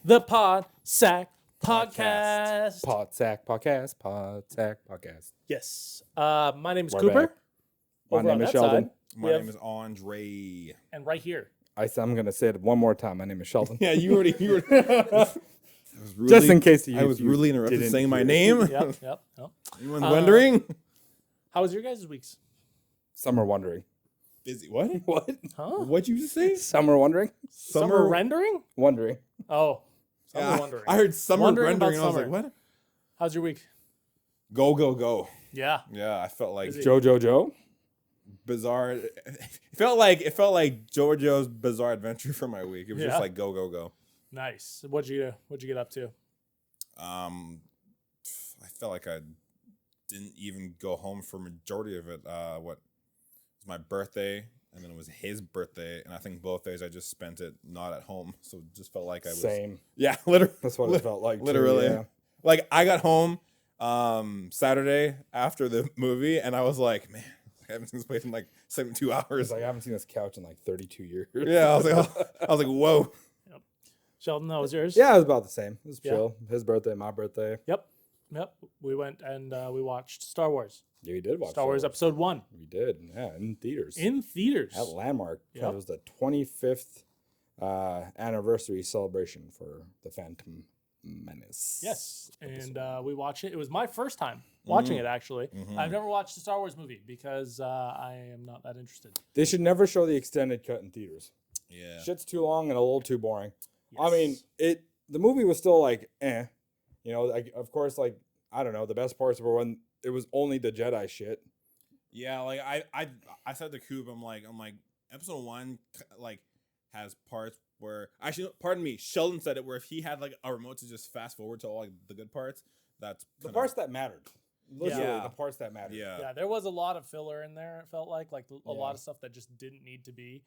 The Pod Sack Podcast. Pod Sack Podcast. Yes. My name is We're Cooper. back. My Over name on is that Sheldon. side, My we have- name is Andre. And right here. I'm going to say it one more time. My name is Sheldon. Yeah, you already. Just in case I was really interrupted didn't saying my hear. name. Yep. Anyone's wondering? How was your guys' weeks? Some are wondering. Busy. What? What? Huh? What'd you just say? Some are wondering. Summer rendering? Wondering. Oh. Summer Yeah, wondering. I heard summer Wondering about rendering. I was summer. like, what? How's your week? Go. Yeah. Yeah, I felt like Busy. Joe. bizarre. It felt like JoJo's Bizarre Adventure for my week. It was Yeah. just like go. Nice. What'd you get up to? I felt like I didn't even go home for majority of it. It was my birthday, and then it was his birthday, and I think both days I just spent it not at home, so it just felt like I was Same. Yeah, literally. That's what it felt like. Literally. Too, yeah. Like I got home Saturday after the movie, and I was like, man, I haven't seen this place in like 72 It's hours. like I haven't seen this couch in like 32 years. Yeah, I was like, whoa. Sheldon, that was yours? Yeah, it was about the same. It was Yeah. chill. His birthday, my birthday. Yep. We went and we watched Star Wars. Yeah, we did watch Star Wars Episode 1. We did. Yeah, in theaters. In theaters. At Landmark. Yep. It was the 25th anniversary celebration for the Phantom Menace. Yes, and we watched it. It was my first time watching it, actually. Mhm. I've never watched a Star Wars movie because I am not that interested. They should never show the extended cut in theaters. Yeah. Shit's too long and a little too boring. I Yes. mean, the movie was still like, eh. You know, like, of course, like, I don't know, the best parts were when it was only the Jedi shit. Yeah, like I said to Coop, I'm like episode 1 like has parts where actually pardon me, Sheldon said it where if he had like a remote to just fast forward to all like the good parts, that's The parts that mattered. Literally, Yeah. the parts that mattered. Yeah, there was a lot of filler in there. It felt like a Yeah. lot of stuff that just didn't need to be.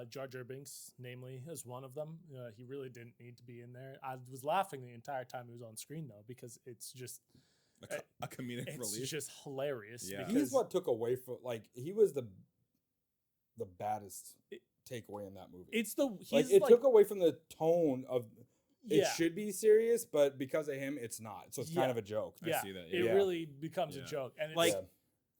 Jar Jar Binks, namely, is one of them. He really didn't need to be in there. I was laughing the entire time he was on screen though because it's just a comedic it's relief. just hilarious. Yeah. because He's what took away from, like, he was the baddest takeaway in that movie. it's the Like, he's it like, took away from the tone of, it yeah. should be serious, but because of him, it's not. So it's kind Yeah. of a joke. I Yeah, see that, it yeah. really becomes a Yeah. joke, and it's Like, Yeah.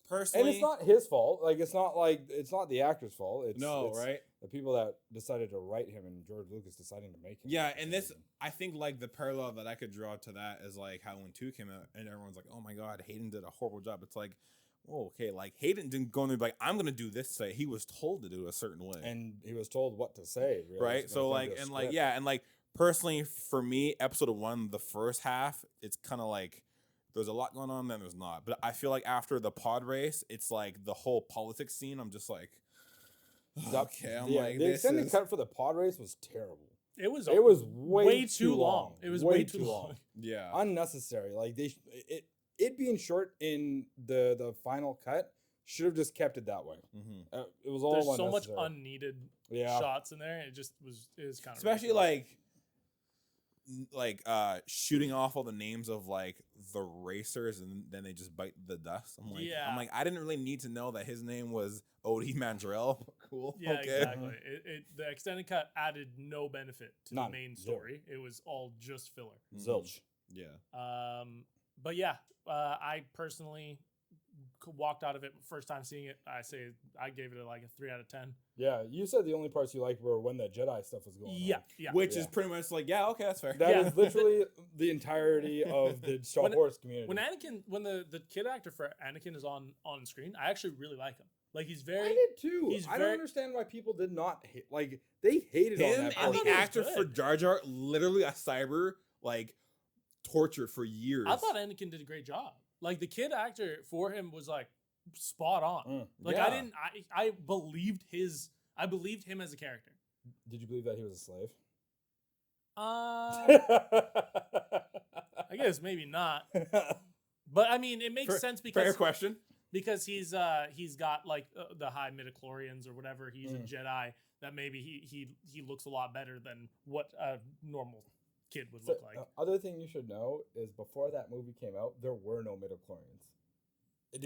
Personally, And it's not his fault. Like, it's not the actor's fault. It's no, right? the people that decided to write him and George Lucas deciding to make him. Yeah, and this, I think, like, the parallel that I could draw to that is, like, how when 2 came out, and everyone's like, oh, my God, Hayden did a horrible job. It's like, oh, okay, like, Hayden didn't go in there and be like, I'm going to do this say. He was told to do it a certain way. And he was told what to say. Really. Right? So, like, and, like, yeah, and, like, personally, for me, episode 1, the first half, it's kind of like, there's a lot going on, then there's not. But I feel like after the pod race, it's like the whole politics scene, I'm just like, okay, I'm like, the this extended is... cut for the pod race was terrible. it was way too long. It was way too long. Yeah. Unnecessary. Like, it being short in the final cut should have just kept it that way. Mm-hmm. It was all There's so much unnecessary. unneeded Yeah. shots in there. It was kind of Especially like shooting off all the names of like the racers and then they just bite the dust. Yeah. I'm like, I didn't really need to know that his name was Odie Mandrell. Cool. Yeah, Okay. exactly. The extended cut added no benefit to None. the main Zero. story. It was all just filler. Zilch. Yeah. But yeah, I personally walked out of it first time seeing it. I gave it like a 3 out of 10. Yeah, you said the only parts you liked were when the Jedi stuff was going on. Yeah. Which Yeah. is pretty much like, yeah, okay, that's fair. That is Yeah. literally the entirety of the Star Wars community. When the kid actor for Anakin is on screen, I actually really like him. Like he's very. I did too. he's I very- don't understand why people did not hate. Like, they hated on Him that. and thought the he was actor for good. Jar Jar, literally a cyber like torture for years. I thought Anakin did a great job. Like the kid actor for him was like spot on. Like Yeah. I believed him as a character. Did you believe that he was a slave? I guess maybe not. But I mean, it makes sense Fair because question. he's got like the high midichlorians or whatever. He's a Jedi that maybe he looks a lot better than what a normal kid would look like. Other thing you should know is before that movie came out, there were no midichlorians. it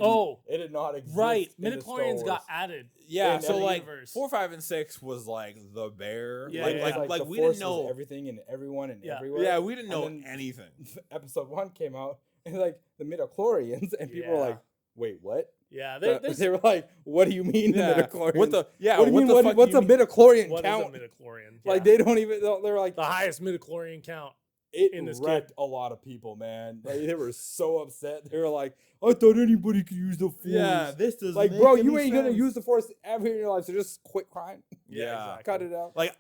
did not exist. right. in the Midichlorians Star got Wars. added. Yeah, in so the like universe. 4, 5, and 6 was like the bear. Yeah, like yeah, like yeah. like the we Force didn't was know everything and everyone and Yeah. everywhere. Yeah, we didn't know And then anything. Episode 1 came out and like the midichlorians and people were Yeah. like, "Wait, what?" Yeah, They were like, "What do you mean the midichlorians? What the yeah? What do you mean? the fuck What's do a you mean? midichlorian what count?" is a midichlorian? Like Yeah. they don't even. They're like the highest midichlorian count. it in this wrecked kid. a lot of people, man. They were so upset. They were like, "I thought anybody could use the Force." Yeah, this does like, bro, you ain't gonna use the Force ever in your life, so just quit crying. Yeah, exactly. Cut it out. like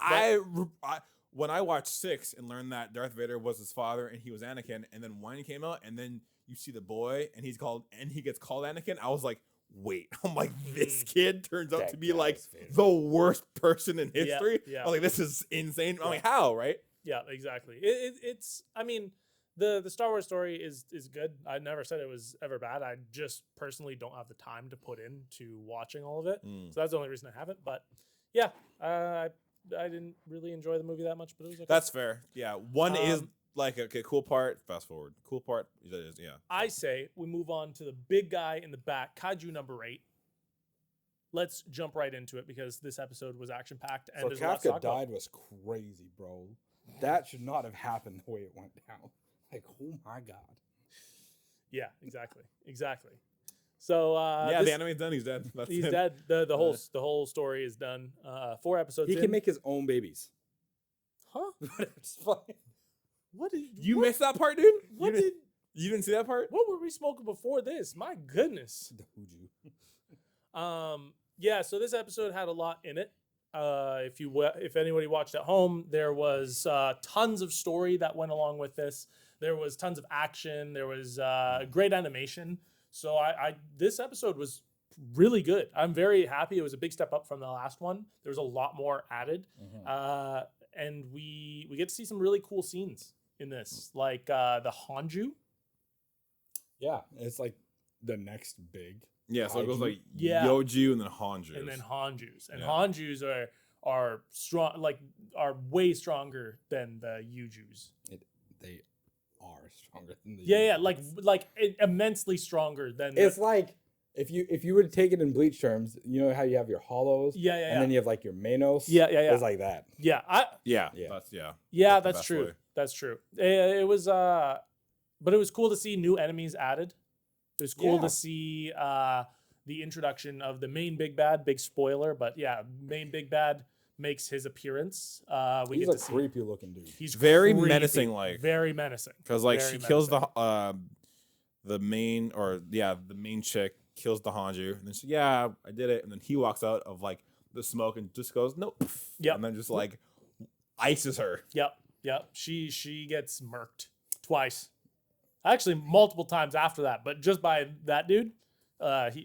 when I watched 6 and learned that Darth Vader was his father and he was Anakin, and then 1 came out and then you see the boy and he gets called Anakin. I was like, wait, I'm like, this kid turns out That to be like guy's Vader. the worst person in history. yeah. I'm like, this is insane. I'm Yeah. like, how, right? Yeah, exactly. It's. I mean, the Star Wars story is good. I never said it was ever bad. I just personally don't have the time to put into watching all of it. Mm. So that's the only reason I haven't. But yeah, I didn't really enjoy the movie that much, but it was okay. That's fair. Yeah, 1 is Um, like okay, cool part. Fast forward, cool part. Yeah. I say we move on to the big guy in the back, Kaiju No.8. Let's jump right into it because this episode was action packed and So there's a lot to Kafka talk about. died was crazy, bro. That should not have happened the way it went down. Like, oh my god. Yeah, exactly. So Yeah, this- the anime's done. He's dead. That's he's it. dead. The whole story is done. 4 episodes. He in. can make his own babies. Huh? It's fine. What did You what, missed that part, dude. What did? You didn't see that part? What were we smoking before this? My goodness. The Huju. Yeah. So this episode had a lot in it. If anybody watched at home, there was tons of story that went along with this. There was tons of action. There was great animation. So this episode was really good. I'm very happy. It was a big step up from the last one. There was a lot more added, and we get to see some really cool scenes in this, like the Hanju. Yeah, it's like the next big. Yeah, so it goes Kaiju. like Yeah. Yoju and then Hanju. And then Hanjus. And Yeah. Hanjus are strong, like are way stronger than the Yujus. They are stronger than the. Yeah, Yuujus. like immensely stronger than. It's like if you were to take it in Bleach terms, you know how you have your hollows. Yeah. And then you have like your Manos. Yeah. It's like that. Yeah, Yeah, Yeah. that's yeah, the that's best true. way. That's true. It was but it was cool to see new enemies added. It was cool Yeah. to see the introduction of the main big bad. Big spoiler, but yeah, main big bad makes his appearance. We He's get a to see. creepy looking dude. He's Very creepy, menacing, like very menacing. because like Very she kills menacing. the main chick kills the Hanju, and then she I did it, and then he walks out of like the smoke and just goes nope, Yep. and then just like ices her. Yep. She gets murked twice. Actually, multiple times after that, but just by that dude,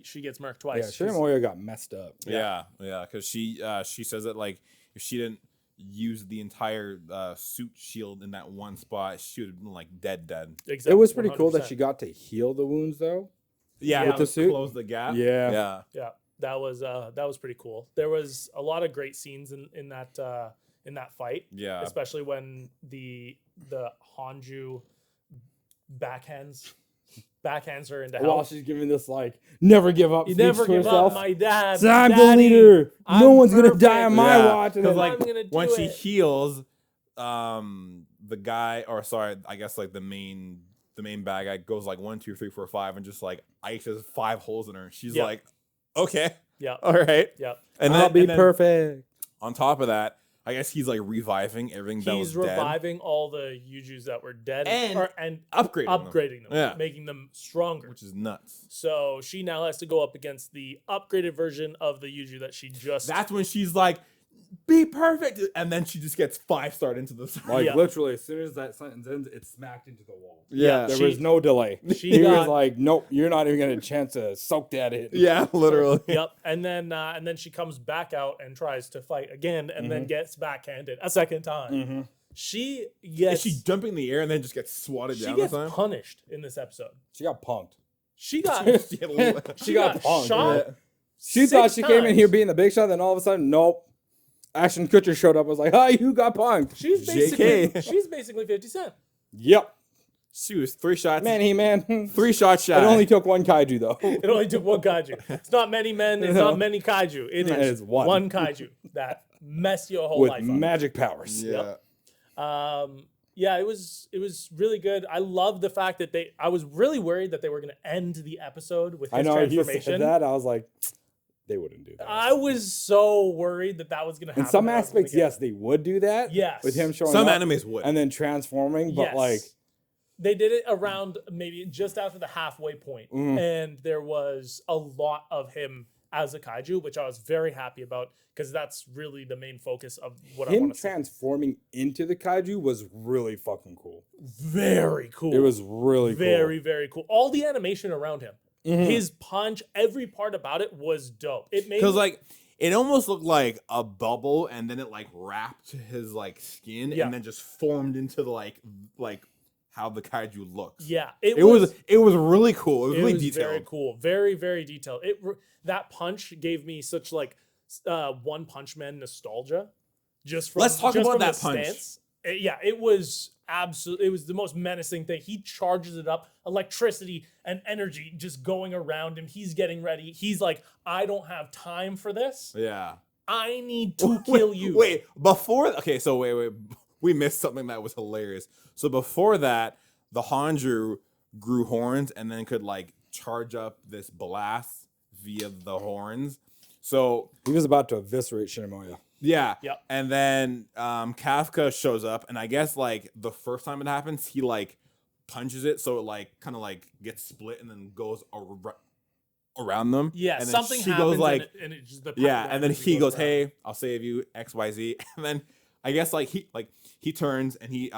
she gets murked twice. Yeah, Shiramoya got messed up. Yeah, because she says that like if she didn't use the entire suit shield in that one spot, she would have been like dead. Exactly, It was pretty cool that 100%. she got to heal the wounds though. Yeah, With the suit? close the gap. Yeah. Yeah, that was pretty cool. There was a lot of great scenes in that fight. Yeah. Especially when the Hanju backhands her into hell. While she's giving this like never give up You speech never to give herself. up, my dad. So I'm the Daddy, leader. No I'm one's gonna die on perfect. my Yeah, watch. And because then, I'm gonna do when she it. heals, the guy, or sorry, I guess like the main bad guy goes like 1, 2, 3, 4, 5, and just like ices 5 holes in her. She's Yeah. like, okay, Yeah, all right, yeah. and I'll then, be and then perfect. on top of that, I guess he's like reviving everything that was He's dead, reviving all the Yujus that were dead And upgrading them, Yeah. making them stronger. which is nuts. So she now has to go up against the upgraded version of the Yuju that she just. That's when she's like, be perfect, and then she just gets 5-starred into the side. Like Yeah. literally, as soon as that sentence ends, it smacked into the wall. Yeah, There She- was no delay. she He was got- like, "Nope, you're not even gonna get a chance to soak that in." yeah, literally. Yep, and then she comes back out and tries to fight again, and then gets backhanded a second time. Mm-hmm. She Is gets she jumping in the air and then just gets swatted she down gets the time? punished in this episode. She got punked. She got She got punked. shot. Yeah. She thought 6 she came in times. here being the big shot, then all of a sudden, nope. Ashton Kutcher showed up. Was like, "Hi, you got punked." She's JK. basically 50 Cent. Yep. She was 3 shots. Man, He-Man. 3 shots shot. It only took one kaiju, though. It only took one kaiju. It's not many men. It's not many kaiju. It is one kaiju that mess your whole With life up. magic powers. Yeah. Yeah, it was really good. I love the fact that I was really worried that they were going to end the episode with his I know you transformation. said that. I was like, they wouldn't do that. I was so worried that was going to happen. In some aspects, yes, they would do that. Yes. With him showing Some up animes would. and then transforming, but Yes. like they did it around maybe just after the halfway point, and there was a lot of him as a kaiju, which I was very happy about because that's really the main focus of what I him want to see. transforming into the kaiju was really fucking cool. Very cool. It was really very, very cool. All the animation around him, his punch, every part about it was dope. It made Because like it almost looked like a bubble, and then it like wrapped his like skin, and then just formed into the like how the kaiju looks. Yeah, it was really cool. It was really was detailed. very cool. Very, very detailed. That punch gave me such like One Punch Man nostalgia. Just from Let's talk just about from that the punch. stance. It was absolutely. It was the most menacing thing. He charges it up, electricity and energy just going around him. He's getting ready. He's like, I don't have time for this. Yeah. I need to kill you. Wait, wait. We missed something that was hilarious. So before that, the Hanju grew horns and then could like charge up this blast via the horns. So He was about to eviscerate Shinemoya. yeah. Yep. And then Kafka shows up, and I guess like the first time it happens, he like punches it, so it like kind of like gets split and then goes around them. Yeah, and then something she happens goes like, and it just and then he goes, around. "Hey, I'll save you, XYZ." And then I guess like he turns and he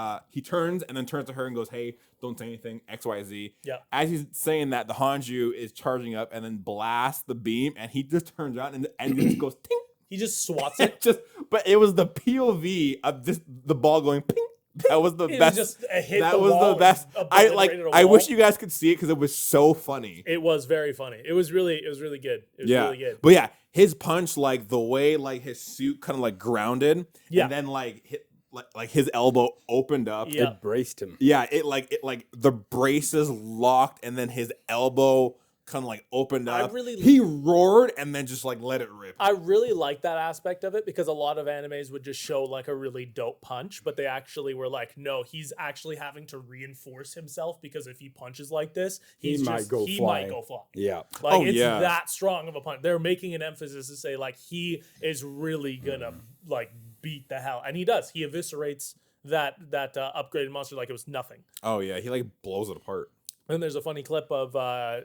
turns and then turns to her and goes, "Hey, don't say anything, XYZ." Yeah. As he's saying that, the Hanju is charging up and then blasts the beam, and he just turns around and just goes ting. He just swats it. But it was the POV of the ball going ping. That was the It was best. just a hit that the was wall, the best. obliterated a I wish wall. you guys could see it because it was so funny. It was very funny. It was really good. It was really good. But yeah, his punch, like the way like his suit kind of like grounded, Yeah. and then like hit like his elbow opened up. Yeah. It braced him. Yeah, it like the braces locked, and then his elbow kind of like opened up. He roared and then just like let it rip. I really like that aspect of it because a lot of animes would just show like a really dope punch, but they actually were like, no, he's actually having to reinforce himself because if he punches like this, he might go flying. Yeah. Like it's that strong of a punch. They're making an emphasis to say like he is really gonna like beat the hell, and he does. He eviscerates that upgraded monster like it was nothing. Oh yeah, he like blows it apart. And there's a funny clip of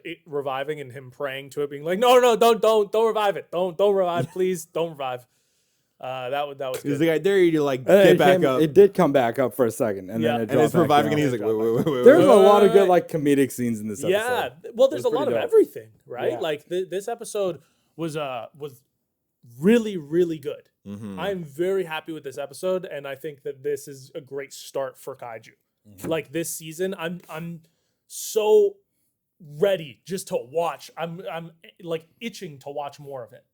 it reviving and him praying to it, being like, "No, don't revive it. Don't revive, please, don't revive." That was He's good. like, I dare you to like get back up. It did come back up for a second, and Yeah. then it And dropped it's back reviving, down. and he's like, wait. There's a lot of Right. good like comedic scenes in this episode. Yeah, well, there's a lot of pretty dope. everything, right? Yeah. Like this episode was really, really good. Mhm. I'm very happy with this episode, and I think that this is a great start for Kaiju. Like this season, I'm so ready just to watch. I'm like itching to watch more of it.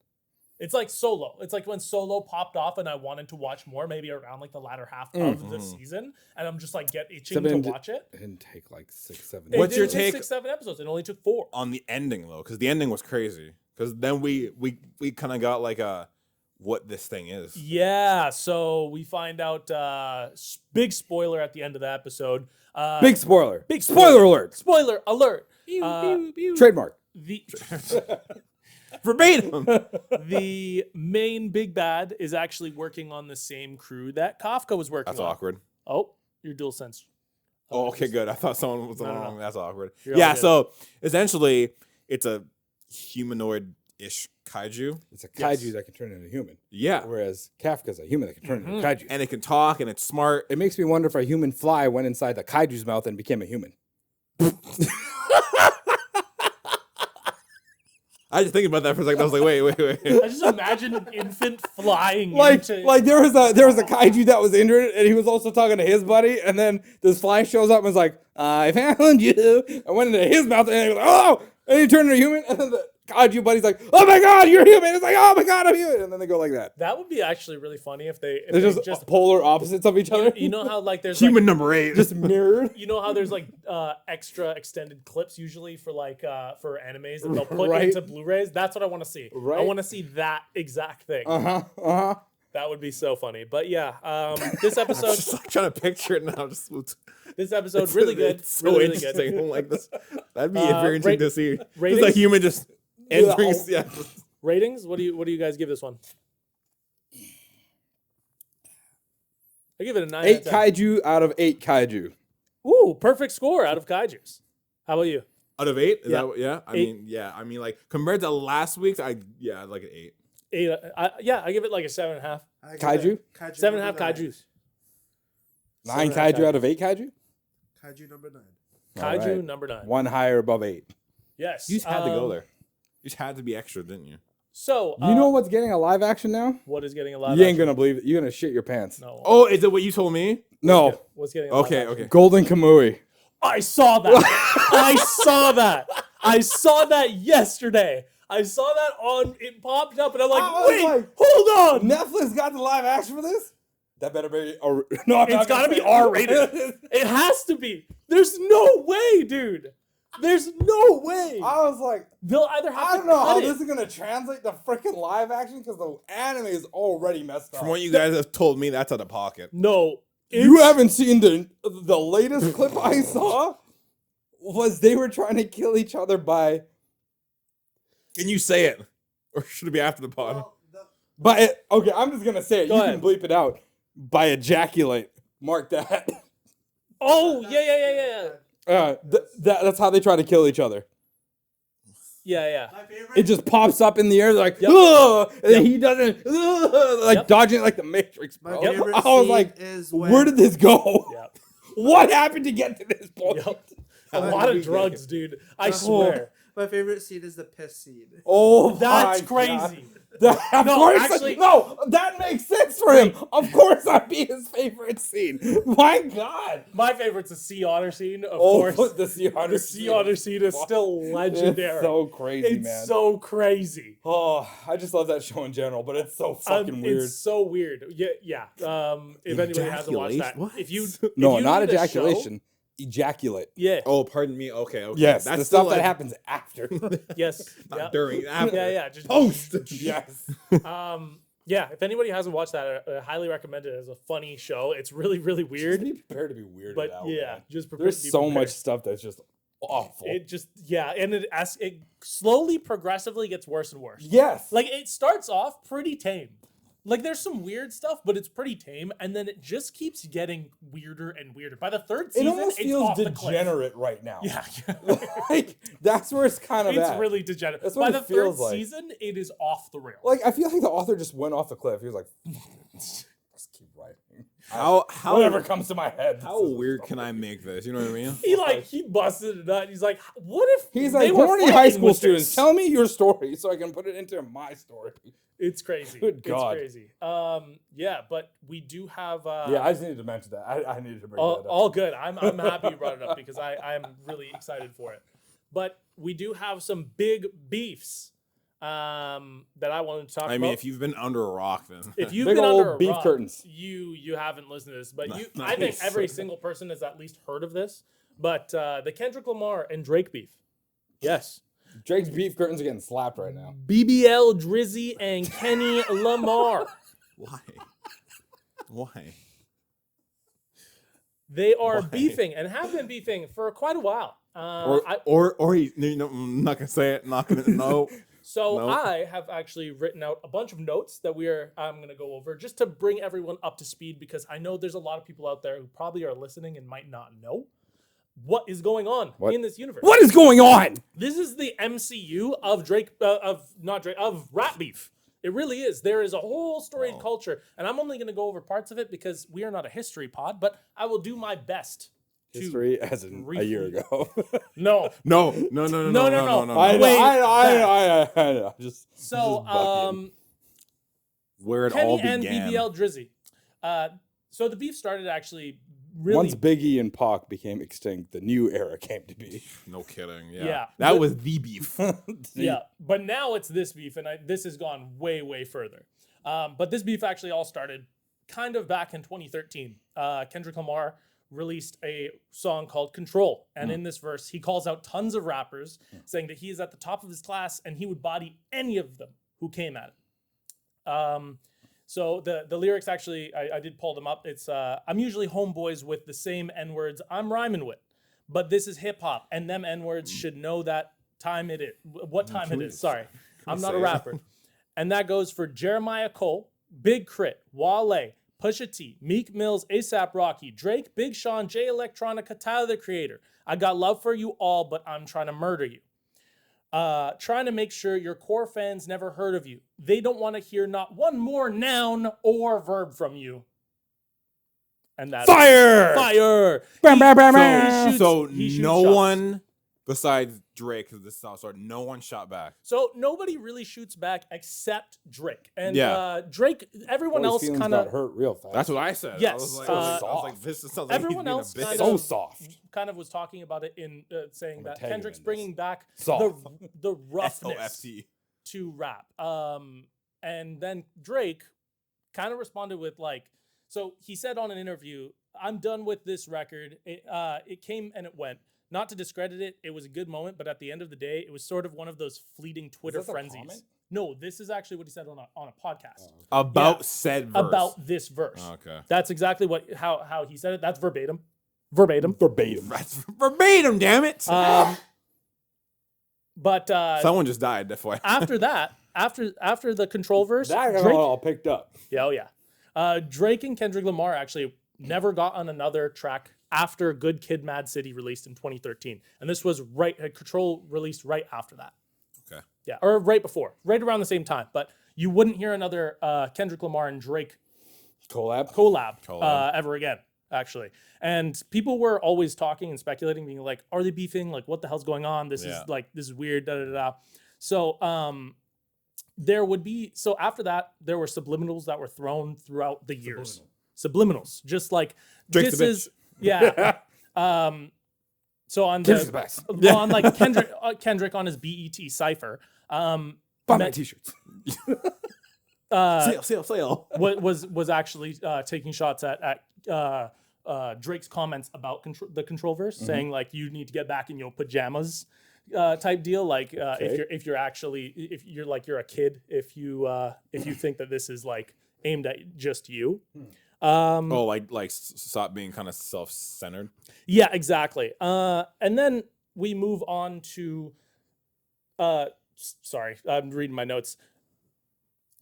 It's like Solo. It's like when Solo popped off and I wanted to watch more, maybe around like the latter half of the season, and I'm just like itching to watch it. It didn't take like 6-7. It What's your didn't take take 6-7 episodes? It only took 4. on the ending though? Because the ending was crazy. Because then we kind of got like what this thing is. Yeah, so we find out big spoiler at the end of the episode. Big spoiler. Big spoiler alert. Spoiler alert. Trademark. The Verbatim. the main big bad is actually working on the same crew that Kafka was working That's on. awkward. Oh, your dual sense. Oh, okay, good. I thought someone was No. wrong. That's awkward. You're all Yeah, good. so essentially, it's a humanoid-ish kaiju. It's a kaiju that can turn into a human, Yeah, whereas Kafka's a human that can turn into a kaiju. and it can talk, and it's smart. It makes me wonder if a human fly went inside the kaiju's mouth and became a human. I just thinking about that for a second. I was like, wait. I just imagine an infant flying Like into... there was a kaiju that was injured, and he was also talking to his buddy, and then this fly shows up and was like, "I found you." I went into his mouth, and he was like, "Oh, And he turned into a human, and then the kaiju buddy's like, "Oh my god, you're human!" It's like, "Oh my god, I'm human!" And then they go like that. That would be actually really funny if they They're just polar opposites of each other. you know how like there's Human like, number 8. just mirrored. you know how there's like extra extended clips usually for like for animes that they'll put Right. into Blu-rays. That's what I want to see. I Right. want to see that exact thing. Uh-huh. That would be so funny. But yeah, this episode just like trying to picture it now. this episode really good. It's so really, really interesting. good. I'm like this. That'd be very interesting to see. Just ratings? a human just entering. Yeah. Ratings? What do you guys give this one? I give it a 9 8 out of 10. kaiju out of 8 kaiju. Ooh, perfect score out of Kaijus. How about you? Out of 8? Is Yeah. that what, yeah? I 8. mean, yeah. I mean, like compared to last week's, I'd like an 8. 8. I give it like a 7.5. I give Kaiju? it Kaiju 7.5 number 9. Kaijus. 9 7.5 kaiju out of 8 kaiju? Kaiju number 9. Kaiju Alright. number 9. 1 higher above 8. Yes. You just had to go there. You just had to be extra, didn't you? So You know what's getting a live action now? what is getting a lot? You ain't gonna believe it. You're gonna shit your pants. No. Oh, is it what you told me? No. What's getting a live Okay, action? okay. Golden Kamuy. I saw that. I saw that. I saw that yesterday. I saw that on. It popped up, and I'm like, I was wait, like, hold on. Netflix got the live action for this? That better be. No, I'm It's not gotta gonna be say it. R-rated. It has to be. There's no way, dude. There's no way. I was like, They'll either have I to don't know cut how it. this is gonna translate to freaking live action because the anime is already messed up. From what you guys have told me, that's out of pocket. No. You it's- haven't seen the latest clip I saw was they were trying to kill each other by Can you say it? Or should it be after the pod? Well, okay, I'm just gonna say it. Go You ahead. can bleep it out. By ejaculate. Mark that. Oh, yeah. That's how they try to kill each other. Yeah. my favorite. It just pops up in the air like, Yep. "Ugh," and he doesn't, "Ugh," like Yep. dodging it like the Matrix, my bro. favorite I was scene like, is where did this go? Yep. What happened to get to this point? Yep. A How lot did of we drugs, dude. I swear. My favorite scene is the piss scene. Oh, That's my crazy. God. Of No, course, actually- no, that makes sense for him. Of course, that'd be his favorite scene. My God. My favorite's the sea otter scene, of Oh, course. the sea otter. The sea otter scene is still legendary. It's so crazy, It's man. so crazy. Oh, I just love that show in general, but it's so fucking weird. It's so weird. Yeah. If anybody hasn't watched that, Ejaculation? if you No, if you not need a show- ejaculation. Ejaculate. yeah. Oh, pardon me. Okay. Yes, That's the still stuff that like- happens after. Yes. Not Yeah. during. After. Yeah. Just Post. Yes. Yeah. If anybody hasn't watched that, I highly recommend it as a funny show. It's really, really Just weird. be prepared to be weirded But out. yeah, man. just prepare, There's be so prepared. much stuff that's just awful. It just and it slowly, progressively gets worse and worse. Yes. Like it starts off pretty tame. Like there's some weird stuff, but it's pretty tame, and then it just keeps getting weirder and weirder. By the third it season, almost it's feels off the cliff. degenerate right now. Yeah, Like that's where it's kind of it's at. really degenerate. That's By what the it feels third like. season, it is off the rails. Like I feel like the author just went off the cliff. He was like, "Just keep writing. How Whatever comes to my head." How weird can I make this? You know what I mean? he busted it out. He's like, "What if He's they like, were horny high fighting school with students, this?" tell me your story so I can put it into my story. It's crazy. Good God. It's crazy. Yeah, but we do have. Yeah, I just needed to mention that. I needed to bring that up. All good. I'm happy you brought it up because I'm really excited for it. But we do have some big beefs that I wanted to talk about. I mean, if you've been under a rock, then If you've Big been old under a beef rock, curtains. you haven't listened to this, but Nice. I think every single person has at least heard of this. But the Kendrick Lamar and Drake beef. Yes. Drake's beef curtains are getting slapped right now. BBL, Drizzy, and Kenny Lamar. why? They are Why? beefing and have been beefing for quite a while. Or he? No, I'm not gonna say it. Not gonna. No. So No. I have actually written out a bunch of notes that I'm going to go over just to bring everyone up to speed because I know there's a lot of people out there who probably are listening and might not know what is going on in this universe. What is going on? This is the MCU of of rap beef. It really is. There is a whole storied culture, and I'm only going to go over parts of it because we are not a history pod, but I will do my best. History as in a year briefly- ago. No. No. I Wait, know. Just So, just bucking. Where it all Kenny began. and BBL Drizzy. So the beef started actually really Once Biggie and Pac became extinct, the new era came to be. No kidding. Yeah. Yeah. That was the beef. Yeah, but now it's this beef, and this has gone way, way further. But this beef actually all started kind of back in 2013. Kendrick Lamar released a song called Control. And in this verse, he calls out tons of rappers, saying that he is at the top of his class and he would body any of them who came at him. So the lyrics actually, I did pull them up. It's, I'm usually homeboys with the same N-words I'm rhyming with. But this is hip hop, and them N-words should know that time it is. What time it is, sorry. I'm not a rapper. And that goes for Jeremiah Cole, Big Crit, Wale, Pusha T, Meek Mills, ASAP Rocky, Drake, Big Sean, Jay Electronica, Tyler the Creator. I got love for you all, but I'm trying to murder you. Trying to make sure your core fans never heard of you. They don't want to hear not one more noun or verb from you. And that's Fire! Fire! Bam, bam, bam, He bam. shoots- So he shoots no shots. one besides Drake, because this sound started, no one shot back. So nobody really shoots back except Drake. And Yeah. Drake, everyone Boy's else feelings kind got of hurt real fast. That's what I said. Yes, I was like, soft. this sounds like everyone he's else being a kind bitch. of so soft. kind of was talking about it in saying that tagging Kendrick's in this. bringing back Soft. the roughness SOFT. to rap. And then Drake kind of responded with like, so he said on an interview, I'm done with this record. It came and it went. Not to discredit it, it was a good moment, but at the end of the day, it was sort of one of those fleeting Twitter this a frenzies. comment? No, this is actually what he said on a podcast About Yeah. said verse. about this verse. Okay. That's exactly how he said it. That's verbatim. Verbatim. Verbatim. That's verbatim, damn it. But Someone just died, FYI. after that, after the Control verse, That got Drake, all picked up. yeah, oh yeah. Drake and Kendrick Lamar actually never got on another track after Good Kid, Mad City released in 2013, and this was Control released right after that. Okay. Yeah, or right before, right around the same time. But you wouldn't hear another Kendrick Lamar and Drake Collab. collab. Ever again, actually. And people were always talking and speculating, being like, "Are they beefing? Like, what the hell's going on? This is weird." Da da da. So there would be after that there were subliminals that were thrown throughout the years. Subliminals, just like Drake's this the bitch. is yeah. So on Kendrick's the the best. on like Kendrick on his BET cipher, Buy my met- t-shirts. Sale. was actually taking shots at Drake's comments about the Control verse, saying like you need to get back in your pajamas type deal. Like if you're a kid, if you think that this is like aimed at just you. Like stop being kind of self-centered. Yeah, exactly. And then we move on to sorry, I'm reading my notes.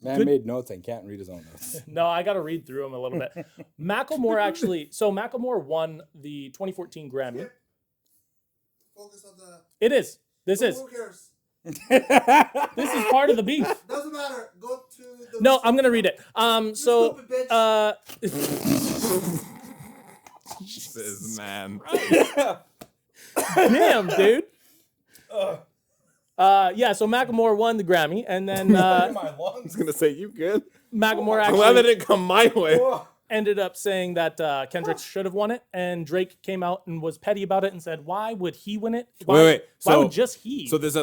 Man made notes and can't read his own notes. No, I got to read through them a little bit. Macklemore won the 2014 Grammy. Focus on the. It is. This is. Who cares? This is part of the beef. Doesn't matter. Go to the. No, I'm gonna read it. So, stupid bitch. Jesus, man. damn, dude. Yeah. So Macklemore won the Grammy, and then I was gonna say you good. Macklemore I'm glad that actually didn't come my way. ended up saying that Kendrick should have won it, and Drake came out and was petty about it and said, "Why would he win it? Why So would just he?" So there's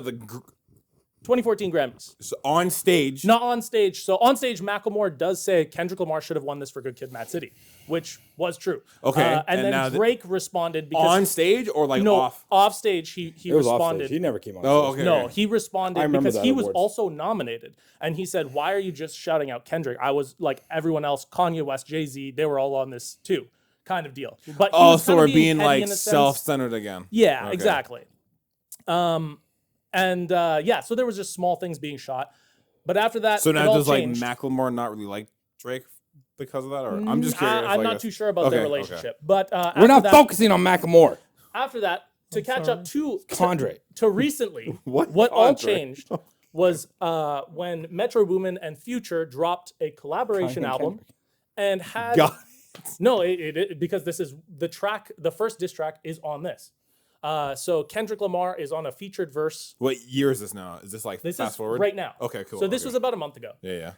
2014 Grammys. on stage. Not on stage. So on stage, Macklemore does say Kendrick Lamar should have won this for Good Kid, Mad City, which was true. Okay, and and now then Drake responded because on stage or like no off. stage he It was off responded. stage. He never came on Oh, stage. okay. No, he responded I remember because that he was awards. also nominated, and he said, "Why are you just shouting out Kendrick? I was like everyone else, Kanye West, Jay-Z, they were all on this too." Kind of deal. But he was So kinda we're being petty like in a sense. self-centered again. Yeah, Okay. exactly. So there was just small things being shot, but after that, So it now all does like changed. Macklemore not really like Drake because of that, or I'm just curious. I'm like, not too sure about their Okay, okay. relationship, but We're not focusing on Macklemore. After that, to catch up to Condre. recently, What all Andre? changed was when Metro Boomin and Future dropped a collaboration Kanye and album Kendrick. and had God. no, it because this is the track. The first diss track is on this. So Kendrick Lamar is on a featured verse. What year is this now? Is this like This fast is forward? right now. Okay, cool. So this okay. was about a month ago. yeah.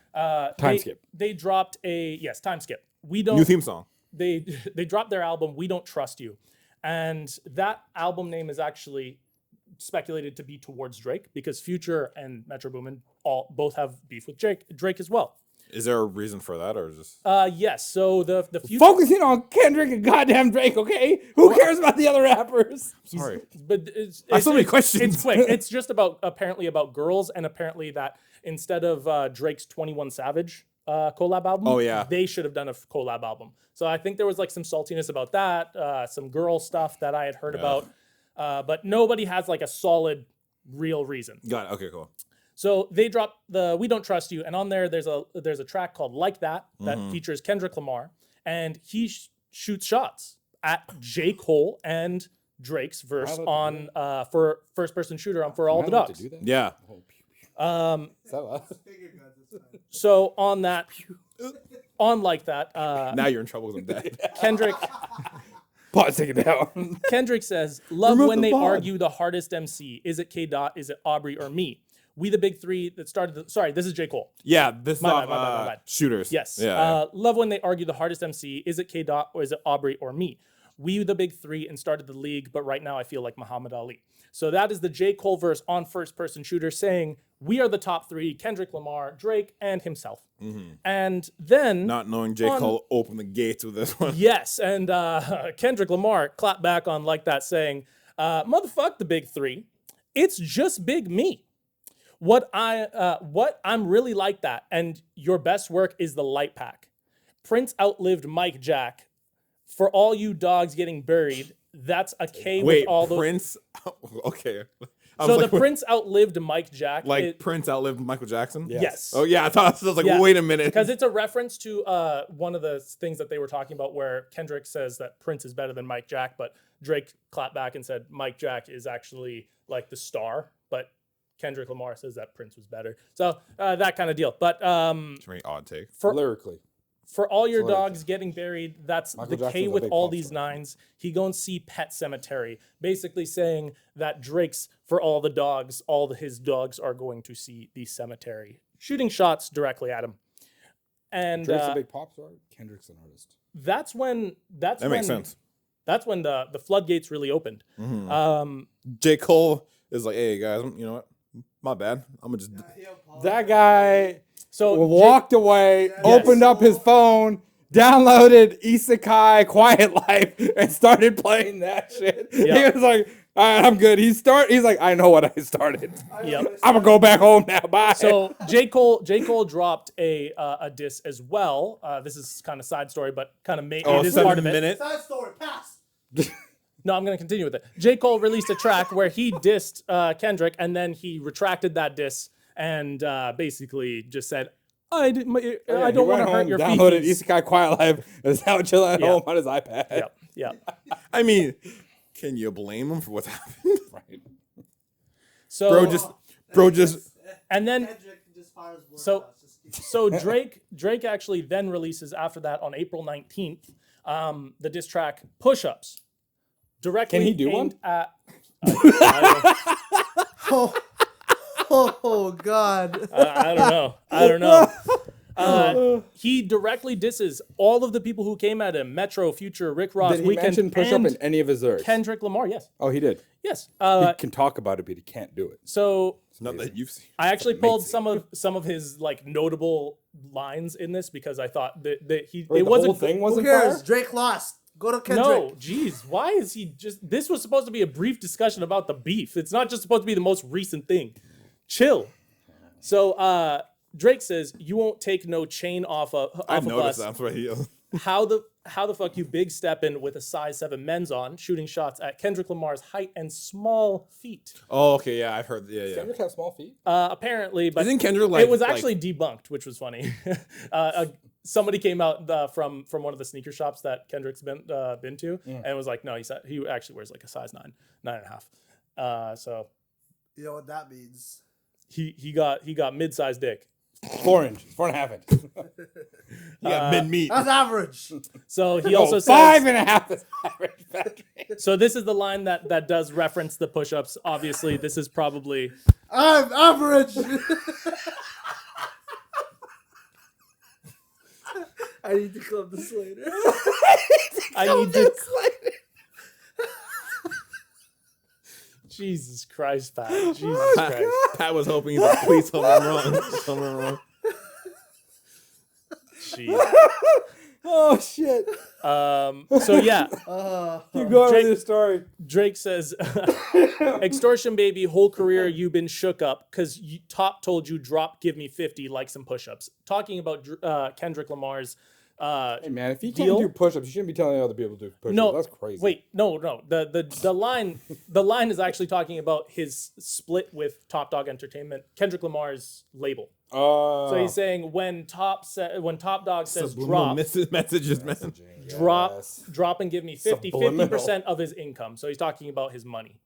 Time skip. They dropped a time skip. We don't New theme song. they dropped their album We Don't Trust You, and that album name is actually speculated to be towards Drake because Future and Metro Boomin both have beef with Drake as well. Is there a reason for that, or just? Yes. So the Future Focusing on Kendrick and goddamn Drake, okay? Who cares about the other rappers? Sorry, but I have so many questions. It's quick. It's just apparently about girls, and apparently that instead of Drake's 21 Savage collab album, Oh, yeah. they should have done a collab album. So I think there was like some saltiness about that, some girl stuff that I had heard about, but nobody has like a solid, real reason. Got it. Okay, cool. So they dropped the We Don't Trust You, and on there there's a track called Like That features Kendrick Lamar, and he shoots shots at J. Cole and Drake's verse on for first person shooter on For All the Dogs. Yeah. So on that, on Like That, Now you're in trouble with that. Kendrick Pause, take it down. Kendrick says, "Love Remove when the they pod. argue the hardest MC. Is it K. Dot? Is it Aubrey or me? We the big three that started the." Sorry, this is J. Cole. Yeah, this My is bad. shooters. Yes. Yeah. Love when they argue the hardest MC. Is it K. Dot or is it Aubrey or me? We the big three and started the league, but right now I feel like Muhammad Ali. So that is the J. Cole verse on first person shooter saying, we are the top three, Kendrick Lamar, Drake, and himself. And then... Not knowing J. Cole opened the gates with this one. Yes, and Kendrick Lamar clapped back on Like That saying, motherfuck the big three. It's just big me. What I'm really like that, and your best work is the light pack. Prince outlived Mike Jack. For all you dogs getting buried, that's a K Wait, with all those. Prince? Okay. I So was the like, Prince outlived Mike Jack. like Prince outlived Michael Jackson? Yes. Oh, yeah. I was like, Yeah. wait a minute. Because it's a reference to one of the things that they were talking about where Kendrick says that Prince is better than Mike Jack, but Drake clapped back and said Mike Jack is actually like the star, but Kendrick Lamar says that Prince was better. So that kind of deal. But It's a very odd take. Lyrically. for all your Hilarious. dogs getting buried, that's Michael the K Jackson's a with big all pop these star. nines. He go and see Pet Cemetery, basically saying that Drake's for all the dogs, his dogs are going to see the cemetery, shooting shots directly at him. And Drake's a big pop star. Kendrick's an artist. that's when That makes sense. That's when the floodgates really opened. J. Cole is like, hey, guys, you know what? My bad. I'm going to just... That guy So walked away, opened up his phone, downloaded Isekai Quiet Life, and started playing that shit. Yeah. He was like, all right, I'm good. He's like, I know what I started. Yep. I'm gonna go back home now. Bye. So J. Cole dropped a diss as well. This is kind of side story, but kind of it is part of it. minute. Side story, pass. No, I'm going to continue with it. J. Cole released a track where he dissed Kendrick, and then he retracted that diss and basically just said, I don't want to hurt your downloaded feelings. Isekai Quiet Life and is now chilling at Yeah. home on his iPad. Yep, yep. I mean, can you blame him for what's happened? Right. So, Bro just... and then, Kendrick just fires words so, out, just keep- so Drake actually then releases after that on April 19th, the diss track Push-Ups. Directly Can he do aimed one? at... Oh God. I don't know. He directly disses all of the people who came at him: Metro, Future, Rick Ross, Did he Weeknd, mention push up and in any of his lyrics? Kendrick Lamar. Yes, Oh, he did. yes. He can talk about it, but he can't do it. So Not that you've seen. I actually It's pulled amazing. some of his like notable lines in this because I thought that Wait, it the wasn't whole thing Who wasn't cares? fire? Drake lost. Go to Kendrick. No, geez, why is he just? This was supposed to be a brief discussion about the beef. It's not just supposed to be the most recent thing. Chill. So Drake says, "You won't take no chain off a I've bus. noticed that. That's what he... How the fuck you big stepping with a size 7 men's on, shooting shots at Kendrick Lamar's height and small feet? Oh, okay, yeah, I've heard. Yeah, yeah. Kendrick have small feet? Apparently, but Isn't Kendrick like... it was like- actually debunked, which was funny. Somebody came out from one of the sneaker shops that Kendrick's been to, and was like, no, he actually wears like a size 9.5. So You know what that means? he got mid-sized dick. 4 inches, 4.5 inches. He got mid-meat. That's average. So he also says 5.5 is average, Patrick. So this is the line that does reference the push-ups. Obviously, this is probably I'm average. I I need to club this later. I need to. Jesus Christ, Pat. Jesus Christ. Pat was hoping he's like, please tell me I'm wrong. Tell me I'm wrong. Jeez. Oh shit! So yeah, You go over Drake- this story. Drake says, "Extortion baby, whole career you been shook up because Top told you drop, give me 50, like some push-ups." Talking about Kendrick Lamar's. Hey man, if you Deal? can't do push-ups, you shouldn't be telling other people to do push-ups. No, That's crazy. Wait, no. The line is actually talking about his split with Top Dog Entertainment, Kendrick Lamar's label. So he's saying when Top Dog says Subliminal drop, messages, man. drop and give me 50% of his income. So he's talking about his money.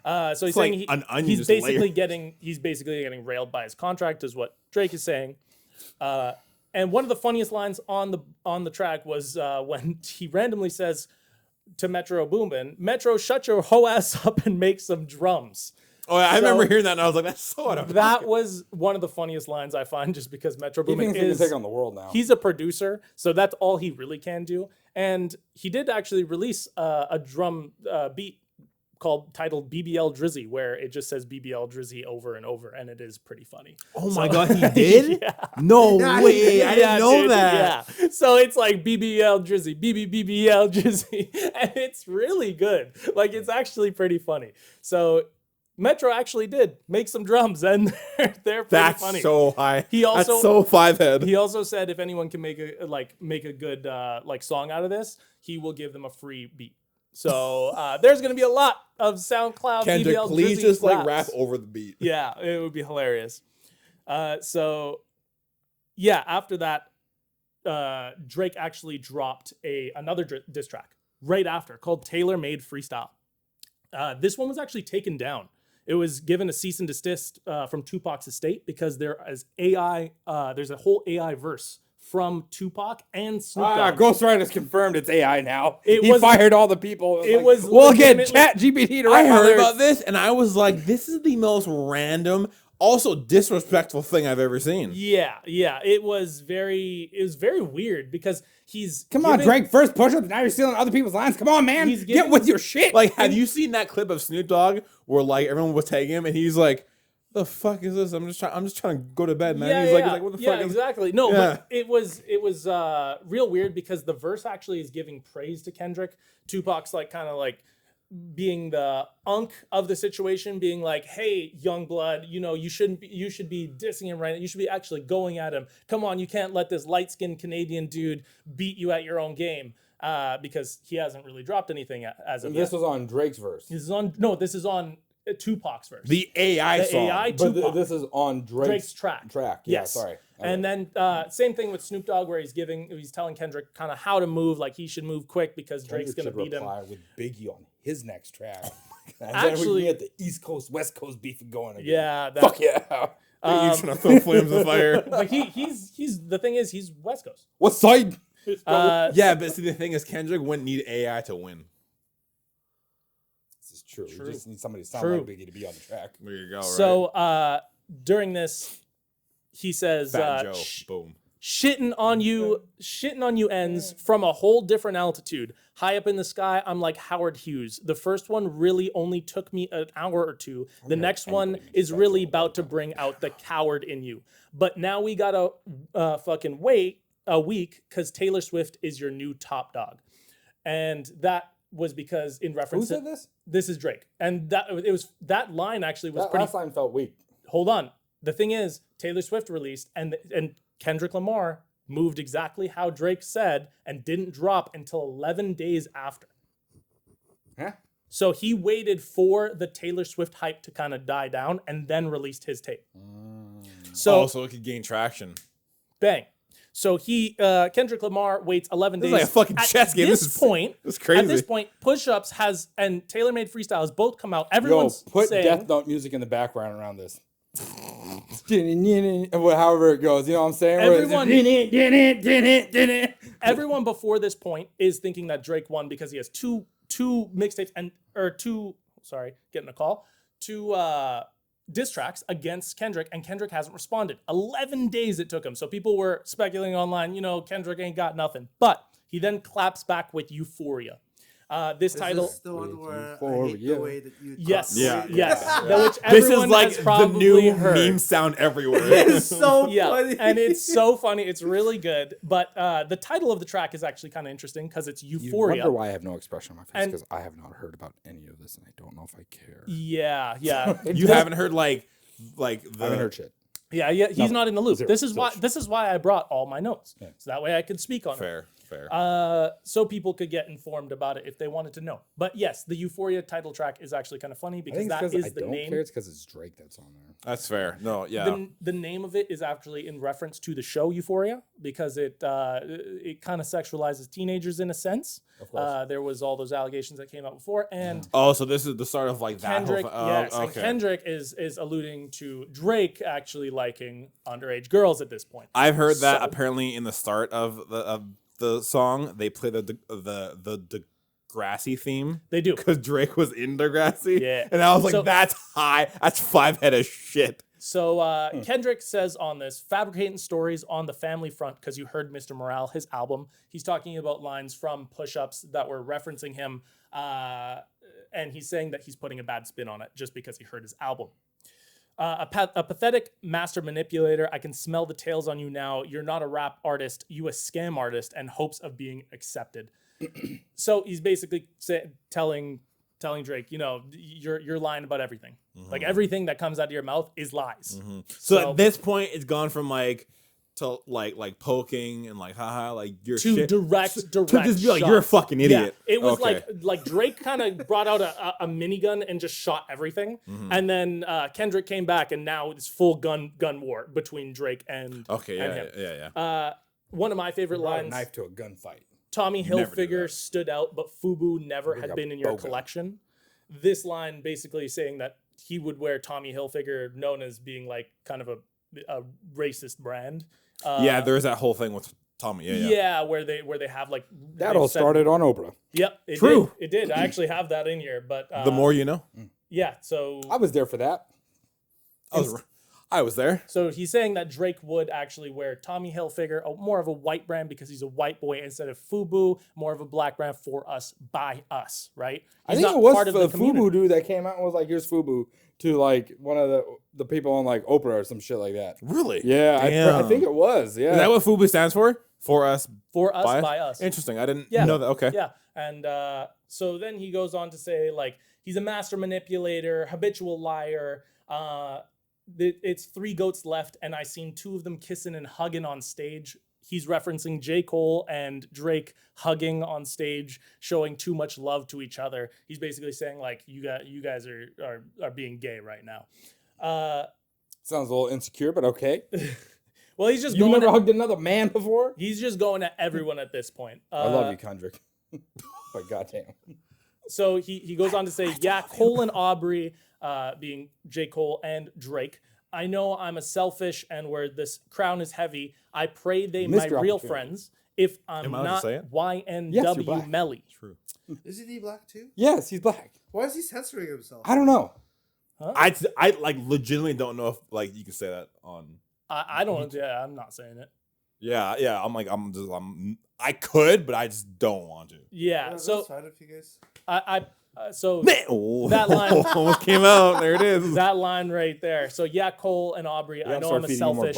So he's It's saying like an onion he's just basically layered. getting railed by his contract, is what Drake is saying. And one of the funniest lines on the track was when he randomly says to Metro Boomin, "Metro, shut your hoe ass up and make some drums." Oh, yeah, I So- remember hearing that, and I was like, "That's so out of That pocket." was one of the funniest lines I find, just because Metro He Boomin thinks he is can take on the world now. he's a producer, so that's all he really can do. And he did actually release a drum beat titled BBL Drizzy, where it just says BBL Drizzy over and over, and it is pretty funny. Oh my god, he did? Yeah. No Yeah, he way! did. I didn't know dude, that. Yeah. So it's like BBL Drizzy, BBL Drizzy, and it's really good. Like, it's actually pretty funny. So Metro actually did make some drums, and they're pretty That's funny. so high. He also- That's so five head. He also said if anyone can make a good song out of this, he will give them a free beat. So there's gonna be a lot of SoundCloud Kendrick, BBL please Drizzy just like raps. rap over the beat. Yeah, it would be hilarious. So yeah, after that, Drake actually dropped another diss track right after called "Tailor Made Freestyle." This one was actually taken down. It was given a cease and desist from Tupac's estate because there's a whole AI verse from Tupac and Snoop Dogg. Ghost Rider's confirmed it's AI now. It He was- fired all the people. it was we'll get legitimately- Chat GPT to I write my heard lyrics." about this, and I was like, "This is the most random, also disrespectful thing I've ever seen." Yeah. It was very weird because he's Come on, giving- Drake. First push-ups. Now you're stealing other people's lines. Come on, man. He's Get giving- with your shit. Like, have you seen that clip of Snoop Dogg where like everyone was tagging him, and he's like, "The fuck is this? I'm just trying to go to bed, man." Yeah, he's yeah, like, "What the yeah, fuck?" Is exactly. No, Yeah. but it was real weird because the verse actually is giving praise to Kendrick. Tupac's like kind of like being the unk of the situation, being like, "Hey, young blood, you should be dissing him right now. You should be actually going at him. Come on, you can't let this light-skinned Canadian dude beat you at your own game." Because he hasn't really dropped anything as of This yet. was on Drake's verse. This is on Tupac's verse. The AI The song. AI But Tupac. this is on Drake's track. Yeah, Yes. sorry. And then same thing with Snoop Dogg, where he's telling Kendrick kind of how to move, like he should move quick because Drake's gonna beat him. reply with Biggie on his next track. And then Actually- we get the East Coast, West Coast beef going again. Yeah, that, Fuck yeah. You're trying to throw flames of fire. But he's the thing is he's West Coast. What side? Yeah, but see, the thing is, Kendrick wouldn't need AI to win. This is true. True. You just need somebody to sound True. like Biggie to be on the track. There you go. Right? So during this, he says, Fat Joe. Boom. shitting on you ends from a whole different altitude. High up in the sky, I'm like Howard Hughes. The first one really only took me an hour or two. The next one is really about to bring out the coward in you. But now we gotta fucking wait a week because Taylor Swift is your new top dog. And that was because in Who reference said to this? this is Drake. And that line actually was That pretty last line felt weak. hold on. The thing is, Taylor Swift released and Kendrick Lamar moved exactly how Drake said and didn't drop until 11 days after. Huh? So he waited for the Taylor Swift hype to kind of die down and then released his tape. So So it could gain traction. bang. So Kendrick Lamar waits 11 This days. is like a fucking At chess game. This This is- point, this is crazy. At this point, Push-Ups and Tailor Made Freestyle has both come out. Yo, Everyone's put saying, Death Note music in the background around this. However it goes, you know what I'm saying? everyone before this point is thinking that Drake won because he has two mixtapes getting a call. Two diss tracks against Kendrick, and Kendrick hasn't responded. 11 days it took him. So people were speculating online, Kendrick ain't got nothing. But he then claps back with Euphoria. This Is title. this the one where I Euphoria. hate the way that you Yes. talk? Yeah. Yes. Yeah. Which This is everyone like has the probably new heard. meme sound everywhere. It's so Yeah, funny. and it's so funny. It's really good. But the title of the track is actually kind of interesting because it's You Euphoria. wonder why I have no expression on my face And- because I have not heard about any of this and I don't know if I care. Yeah. You haven't heard like I haven't heard shit. Yeah, he's Nothing. not in the loop. Zero. This is Zilch. why I brought all my notes. Yeah. So that way I could speak on it. fair. So people could get informed about it if they wanted to know. But yes, the Euphoria title track is actually kind of funny I because think it's that because is I the don't name. care. It's because it's Drake that's on there. That's fair. No, yeah. The name of it is actually in reference to the show Euphoria because it kind of sexualizes teenagers in a sense. Of course. There was all those allegations that came out before, and Oh, so this is the start of like that Kendrick, whole yes, and okay. Kendrick is alluding to Drake actually liking underage girls at this point. I've heard that So- apparently in the start of the song they play the Degrassi theme They do. because Drake was in Degrassi. Yeah. And I was like, So- that's high. That's 5 head of shit. So Kendrick says on this, fabricating stories on the family front, because you heard Mr. Morale, his album. He's talking about lines from push-ups that were referencing him, and he's saying that he's putting a bad spin on it just because he heard his album. A pathetic master manipulator. I can smell the tails on you now. You're not a rap artist. You a scam artist and hopes of being accepted. So he's basically telling Drake, you're lying about everything. Like everything that comes out of your mouth is lies. So at this point, it's gone from like to like poking and like haha like you're To shit direct to just be like you're a shots. fucking idiot. Yeah, it was Okay. like Drake kind of brought out a minigun and just shot everything, and then Kendrick came back, and now it's full gun war between Drake and Okay, and yeah, him. yeah. One of my favorite Brought a lines: knife to a gunfight. Tommy Never do Hilfiger that. stood out, but FUBU never Like had a been in your bow gun. collection. This line basically saying that he would wear Tommy Hilfiger, known as being like kind of a racist brand. Yeah, there's that whole thing with Tommy. Yeah. where they have like That they've all said- started on Oprah. Yep, it True. did. It did. I actually have that in here, but The more you know. yeah. So I was there for that. I was there. So he's saying that Drake would actually wear Tommy Hilfiger, more of a white brand because he's a white boy, instead of FUBU, more of a black brand for us, by us, right? I He's think not it was part of the community. FUBU dude that came out and was like, "Here's FUBU," to like one of the people on like Oprah or some shit like that. Really? Yeah, I Damn. think it was. Yeah, Is that what FUBU stands for? For us. For us, By us? by us. Interesting. I didn't Yeah. know that. Okay. Yeah. And so then he goes on to say, like, he's a master manipulator, habitual liar. It's 3 goats left, and I seen 2 of them kissing and hugging on stage. He's referencing J. Cole and Drake hugging on stage, showing too much love to each other. He's basically saying, like, you guys are being gay right now. sounds a little insecure, but okay. Well, he's just You going. never At, hugged another man before? he's just going at everyone at this point. I love you, Kendrick. But goddamn. So he goes on to say, yeah, Cole and Aubrey, being J. Cole and Drake. I know I'm a selfish and where this crown is heavy. I pray they my Missed your real opportunity. friends. If I'm Am I allowed to not say it? Yes, you're YNW black. Melly. True. Isn't he black too? Yes, he's black. Why is he censoring himself? I don't know. I like legitimately don't know if like you can say that on. I don't. Yeah, I'm not saying it. Yeah. I could, but I just don't want to. Yeah. Yeah, So that's fine if you guys. so Oh, That line- almost came out. There it is. that line right there. So yeah, Cole and Aubrey. I know I'm a selfish.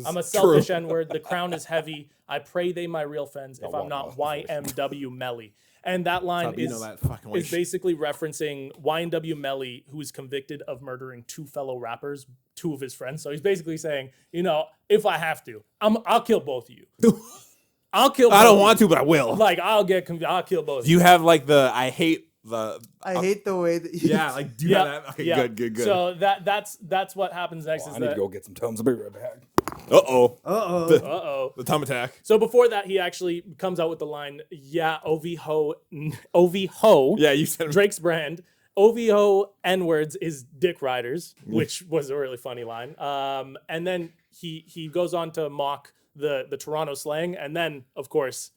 I'm a selfish N-word. The crown is heavy. I pray they my real friends. If No, I'm not no. YMW Melly. And that line you is, know that fucking way. is basically referencing YNW Melly, who is convicted of murdering 2 fellow rappers, 2 of his friends. So he's basically saying, if I have to, I'll kill both of you. I'll kill. I don't both want of to, but I will. you. Like I'll kill both. of Do you have like the I hate the I hate the way that you. yeah like do you have that? Okay, Yeah. good. So that's what happens next. I is need to that go get some Tums. I'll be right back. Uh-oh. uh-oh. The thumb attack. So before that, he actually comes out with the line, "Yeah, OV ho." Yeah, you said Drake's brand. OVO N-words is dick riders, which was a really funny line. And then he goes on to mock the Toronto slang, and then of course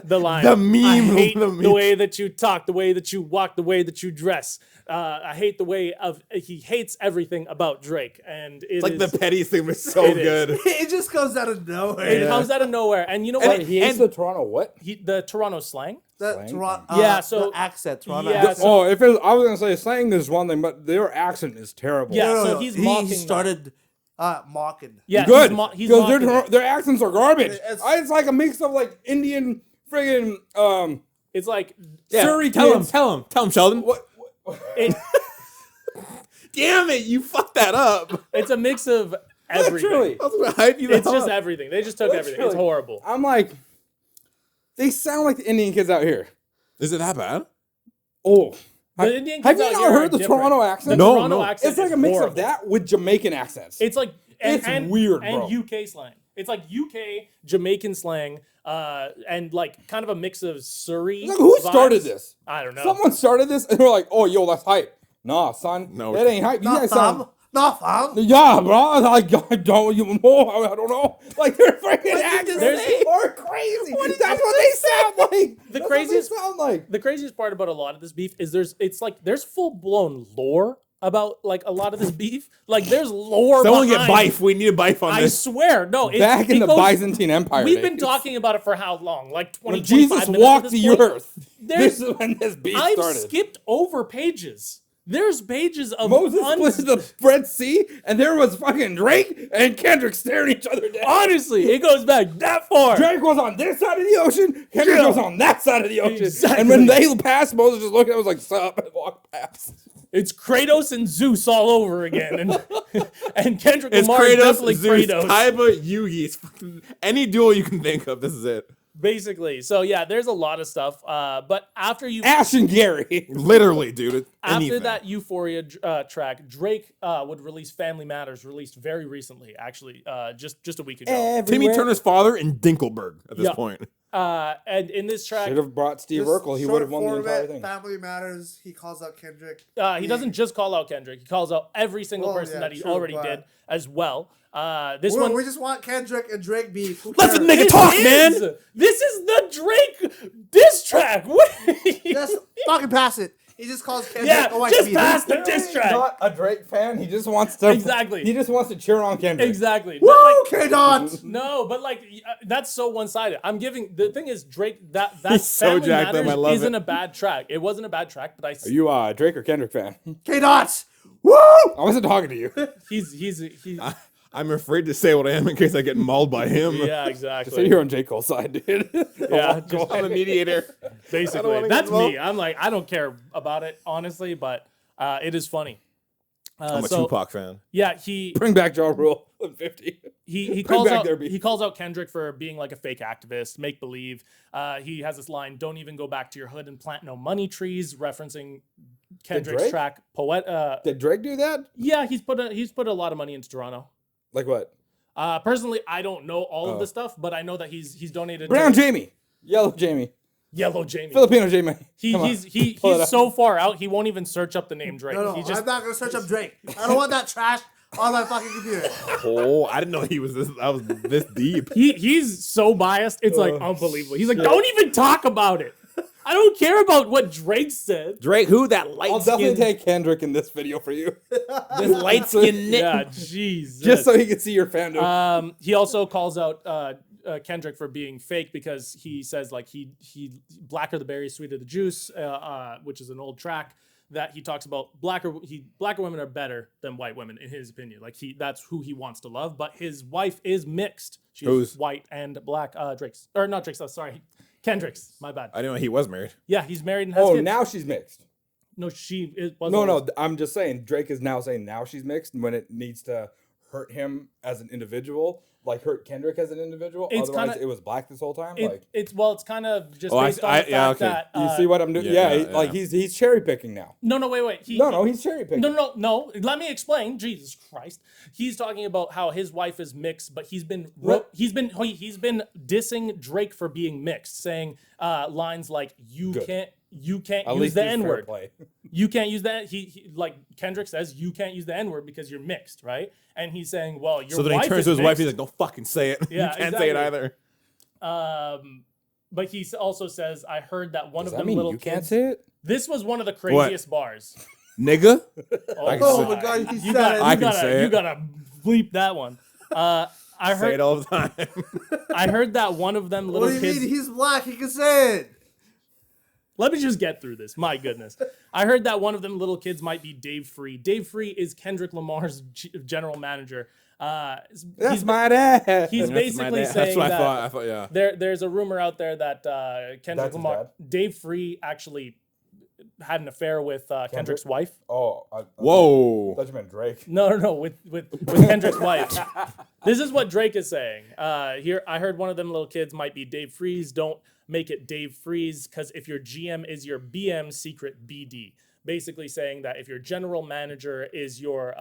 the line, The meme, I hate the the meme. way that you talk, the way that you walk, the way that you dress. I hate the way of he hates everything about Drake, and It's like is, the pettiest thing, but so It is. good. It just comes out of nowhere. it comes out of nowhere. And you know And what? Wait, he hates the Toronto what? The Toronto slang. That Slang? Toronto, Yeah, so- the accent, Toronto Yeah, accent. so- Oh, if it, I was gonna say slang is one thing, but their accent is terrible. Yeah, so he's mocking he them. started mocking. Yeah, Good, he's because mocking it. their accents are garbage. It's- It's like a mix of like Indian friggin' It's like Surrey tell him, kids. tell him, Sheldon. What? it, Damn it, you fucked that up. it's a mix of everything. Literally, I was gonna hype you. It's the just hell up. everything. They just took everything. It's Literally. horrible. I'm like, they sound like the Indian kids out here. Is it that bad? Oh, The Indian have kids you out not here are heard the different. Toronto The accent? No, Toronto no. accent It's like is a mix horrible. of that with Jamaican accents. It's like It's weird, and bro. UK slang. It's like UK Jamaican slang, and like kind of a mix of Surrey. It's like, who vibes. started this? I don't know. Someone started this, and they're like, "Oh, yo, that's hype." Nah, son, No, that ain't hype. You Not guys sound. fam. Not fam. Yeah, bro. Like, I don't even know. I don't know. Like, their freaking accents There's- are crazy. That's what they sound like. The That's craziest- what they sound like. The craziest part about a lot of this beef is there's full blown lore about like a lot of this beef. Like there's lore. Someone get behind- bife. We need a bife on I this. swear, no. Back in it the goes- Byzantine Empire. We've been days, talking about it for how long? Like 20, when Jesus 25 minutes at walked this the point? earth. There's- This is when this beef I've started. skipped over pages. There's pages of Moses split the Red Sea, and there was fucking Drake and Kendrick staring each other down. Honestly, it goes back that far. Drake was on this side of the ocean, Kendrick Yeah. was on that side of the ocean. Exactly. And when they passed, Moses just looked at it was like, sup, and walked past. It's Kratos and Zeus all over again, and and Kendrick It's Lamar is Kratos, definitely Zeus, Kratos, Kaiba, Yugi. It's fucking any duel you can think of. This is it. basically. So yeah, there's a lot of stuff. But after you Ash and Gary. Literally, dude. It's after anything. that Euphoria track, Drake would release Family Matters, released very recently, actually, just a week ago. Timmy Turner's father and Dinkelberg at this Yeah. point. And in this track, Should have brought Steve Just Urkel. He short would have won the format, entire thing. Family Matters. He calls out Kendrick. he doesn't just call out Kendrick; he calls out every single Well, person yeah, that he true, already but- did as well. This one, We just want Kendrick and Drake beef. Who Let the cares? nigga This talk, is- man. This is the Drake diss track. What? Just fucking pass it. He just calls Kendrick Yeah, a white just beater. pass the diss He's track. not a Drake fan. He just wants to. Exactly. He just wants to cheer on Kendrick. Exactly. But Woo, like, K-Dot. no, but like that's so one-sided. I'm giving the thing is Drake that He's so Family jacked up, Matters I love isn't it. a bad track. It wasn't a bad track, but Are you a Drake or Kendrick fan? K-Dot. Woo! I wasn't talking to you. he's I'm afraid to say what I am in case I get mauled by him. yeah, So exactly. you're on J. Cole's side, dude. Yeah, I'm a mediator. Basically, wanna that's get me. I'm like I don't care about it honestly, but it is funny. I'm a so, Tupac fan. Yeah, he Bring back Ja Rule. 50. he Bring calls back out their beef. he calls out Kendrick for being like a fake activist, make believe. He has this line, "Don't even go back to your hood and plant no money trees," referencing Kendrick's Drake? track "Poet." Did Drake do that? Yeah, he's put a lot of money into Toronto. Like what? Personally, I don't know all of Oh. the stuff, but I know that he's donated Brown to Jamie. Yellow Jamie. Yellow Jamie. Filipino Jamie. Come on. He's Pull it up. so far out, he won't even search up the name Drake. No, He just I'm not gonna search up Drake. I don't want that trash on my fucking computer. Oh, I didn't know he was this. I was this deep. he's so biased. It's like Oh, unbelievable. He's like, don't even talk about it. I don't care about what Drake said. Drake, who that light I'll definitely skin? take Kendrick in this video for you. This light skin knit. Yeah, jeez. Just so he can see your fandom. He also calls out Kendrick for being fake because he says like he blacker the berry, sweeter the juice, which is an old track that he talks about blacker women are better than white women in his opinion. Like that's who he wants to love, but his wife is mixed. She's Who's? white and black. Drake's or not Drake's. Sorry, Kendrick's. My bad. I didn't know he was married. Yeah, he's married and has Oh, kids. now she's mixed. No, she was No, I'm just saying Drake is now saying now she's mixed when it needs to hurt him as an individual, like hurt Kendrick as an individual. It's Otherwise, kinda- it was black this whole time. It's kind of just Oh, I- based on I- the yeah, fact okay. that you see what I'm doing? yeah, Yeah, yeah, like yeah. he's cherry picking now. No, wait. No, he's cherry picking. No. Let me explain. Jesus Christ. He's talking about how his wife is mixed, but he's been dissing Drake for being mixed, saying lines like you Good. can't At use least the he's N fair word. play. You can't use that. He like Kendrick says, you can't use the N-word because you're mixed, right? And he's saying, well, your So then wife he turns is to his wife. mixed. He's like, "Don't fucking say it. Yeah, you can't say it exactly. either." But he also says, I heard that one Does of that them mean little you kids. can't say it? This was one of the craziest bars. Nigga. Oh my God, he you said gotta, it. you I can gotta, say you it. gotta bleep that one. I Say heard, it all the time. I heard that one of them little What do you kids. mean? He's black. He can say it. Let me just get through this. My goodness. I heard that one of them little kids might be Dave Free. Dave Free is Kendrick Lamar's general manager. That's my dad. He's basically saying That's what that I thought. Yeah. there's a rumor out there that Kendrick That's his Lamar, dad? Dave Free actually had an affair with Kendrick's wife. Oh, Whoa. thought you meant Drake. No, with Kendrick's wife. This is what Drake is saying. Here, I heard one of them little kids might be Dave Freeze. Don't make it Dave Freeze, because if your GM is your BM, secret BD. Basically saying that if your general manager is your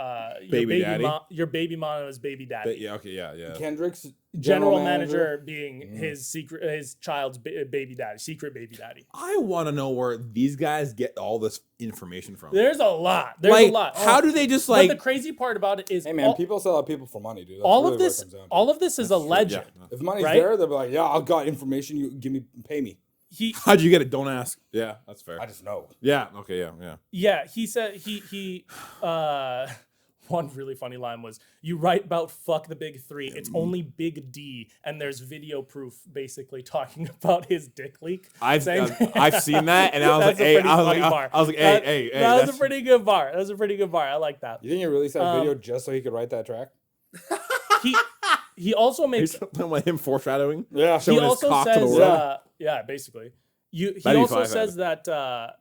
Baby daddy? your baby mama's baby daddy. Yeah. Okay. Yeah. Kendrick's General manager being his child's baby daddy, secret baby daddy. I want to know where these guys get all this information from. There's a lot. There's Like, a lot. how do they just But like? the crazy part about it is Hey man, people sell out people for money, dude. That's all really of what it this comes down to. all of this is alleged. Yeah. If money's right? there, they'll be like, yeah, I've got information. You give me, pay me. He How'd you get it? Don't ask. Yeah, that's fair. I just know. Yeah. Okay. Yeah. yeah, he said he one really funny line was, you write about fuck the big three. It's only big D, and there's video proof basically talking about his dick leak. I've saying- seen that, and I was like, That's a hey, pretty I was funny like, bar. I was like, That- hey. That was that's- a pretty good bar. That was a pretty good bar. I like that. You think he released that video just so he could write that track? He also makes He's talking about him foreshadowing. Yeah. he showing his also cock to the says world. yeah, basically. He That'd be also five says that gonna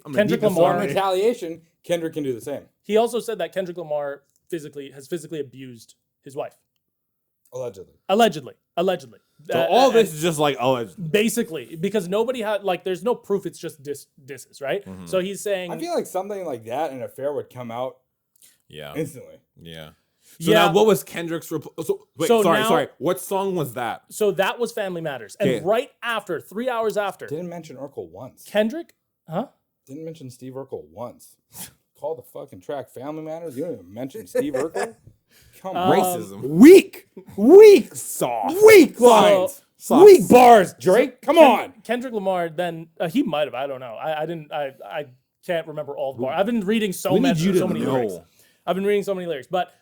Kendrick need this Lamar. In already. retaliation, Kendrick can do the same. He also said that Kendrick Lamar has physically abused his wife. Allegedly. Allegedly. So all this is just like, oh, basically, because nobody had, like, there's no proof. It's just disses, right? Mm-hmm. So he's saying, I feel like something like that, an affair would come out yeah, instantly. yeah. So Yeah. now, what was Kendrick's? Wait, So sorry, now- sorry. What song was that? so that was Family Matters. And Okay. right after, 3 hours after, Didn't mention Urkel once. Kendrick, huh? Didn't mention Steve Urkel once. Call the fucking track Family Matters. You don't even mention Steve Urkel. Come on. Racism. Weak Soft. Weak lines. Soft. Weak bars, Drake. Come on. Kendrick Lamar, then he might have. I don't know. I can't remember all the bars. I've been reading so We many need you to many know. lyrics. I've been reading so many lyrics, but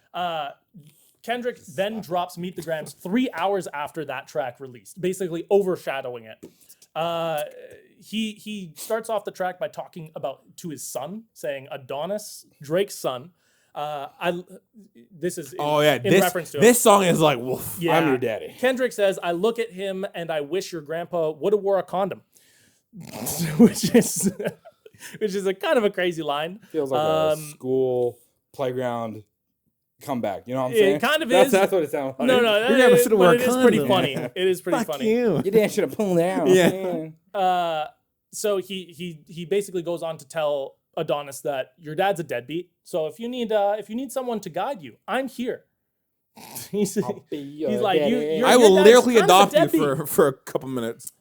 Kendrick then drops "Meet the Grams" 3 hours after that track released, basically overshadowing it. He starts off the track by talking to his son, saying Adonis, Drake's son. This is in reference to him. This song is like, woof. Yeah. I'm your daddy. Kendrick says, "I look at him and I wish your grandpa would have wore a condom," which is a kind of a crazy line. Feels like a school playground comeback. You know what I'm saying? It kind of That's, is. That's what it sounds like. No, Your grandpa should've wore a but it is pretty condom. funny. It is pretty funny. you. Your dad should have pulled out. Yeah. So he basically goes on to tell Adonis that your dad's a deadbeat. So if you need someone to guide you, I'm here. He's like, you're- I will dad's lyrically kind of a adopt you deadbeat. for a couple minutes.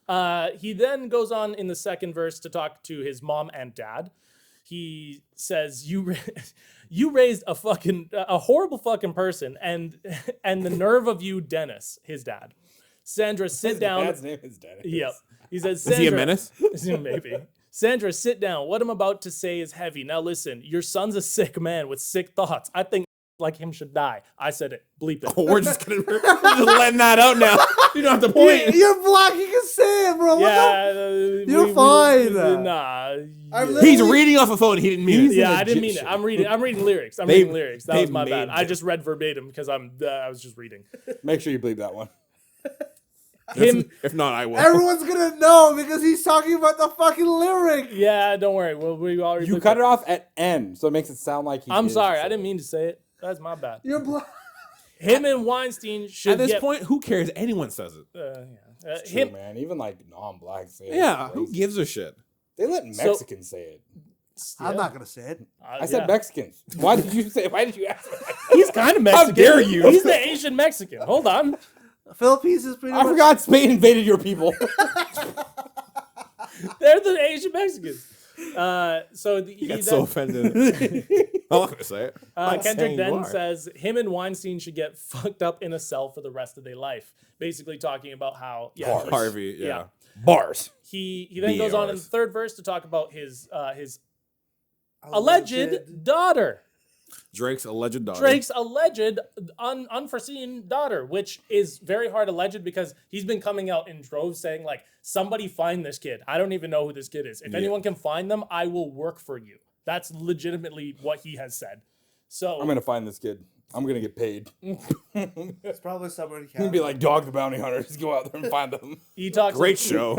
He then goes on in the second verse to talk to his mom and dad. He says, "You raised a horrible fucking person, and the nerve of you, Dennis, his dad. Sandra, sit His down." dad's name is Dennis. Yep. He says, Is he a "Sandra," menace? maybe. "Sandra, sit down. What I'm about to say is heavy. Now listen, your son's a sick man with sick thoughts. I think like him should die." I said it. Bleep it. We're just letting that out now. You don't have to point. You're black. You can say it, bro. What the? Yeah, You're fine. Nah. I'm He's literally- reading off a phone. He didn't mean it. Yeah, I didn't mean it. I'm reading lyrics. I'm reading lyrics. That they was my bad. made I it. just read verbatim because I was just reading. Make sure you bleep that one. Him. If not, I will. Everyone's gonna know because he's talking about the fucking lyric. Yeah, don't worry. We already. You looked cut at- it off at N, so it makes it sound like he I'm did sorry. say I didn't it. mean to say it. That's my bad. You're black. Him and Weinstein should At this get, point, who cares? Anyone says it. It's him. true, man. Even like non-blacks say it. Yeah, It's who crazy. gives a shit? They let Mexicans say it. I'm not gonna say it. I said Mexicans. Why did you say? Why did you ask? He's kind of Mexican. dare you. He's the Asian Mexican. Hold on. Philippines is pretty I much. forgot Spain invaded your people. They're the Asian Mexicans. He gets then, so offended. I'm not gonna say it. Kendrick saying you then are. says him and Weinstein should get fucked up in a cell for the rest of their life. Basically talking about how Bars. Harvey, yeah. Bars. He then goes on in the BARs. third verse to talk about his alleged daughter. Drake's alleged daughter. Drake's alleged unforeseen daughter, which is very hard alleged because he's been coming out in droves saying like, somebody find this kid. I don't even know who this kid is. If anyone can find them, I will work for you. That's legitimately what he has said. So I'm gonna find this kid. I'm gonna get paid. It's probably somebody I'm gonna be like Dog the Bounty Hunter. Just go out there and find them. he talks. Great show.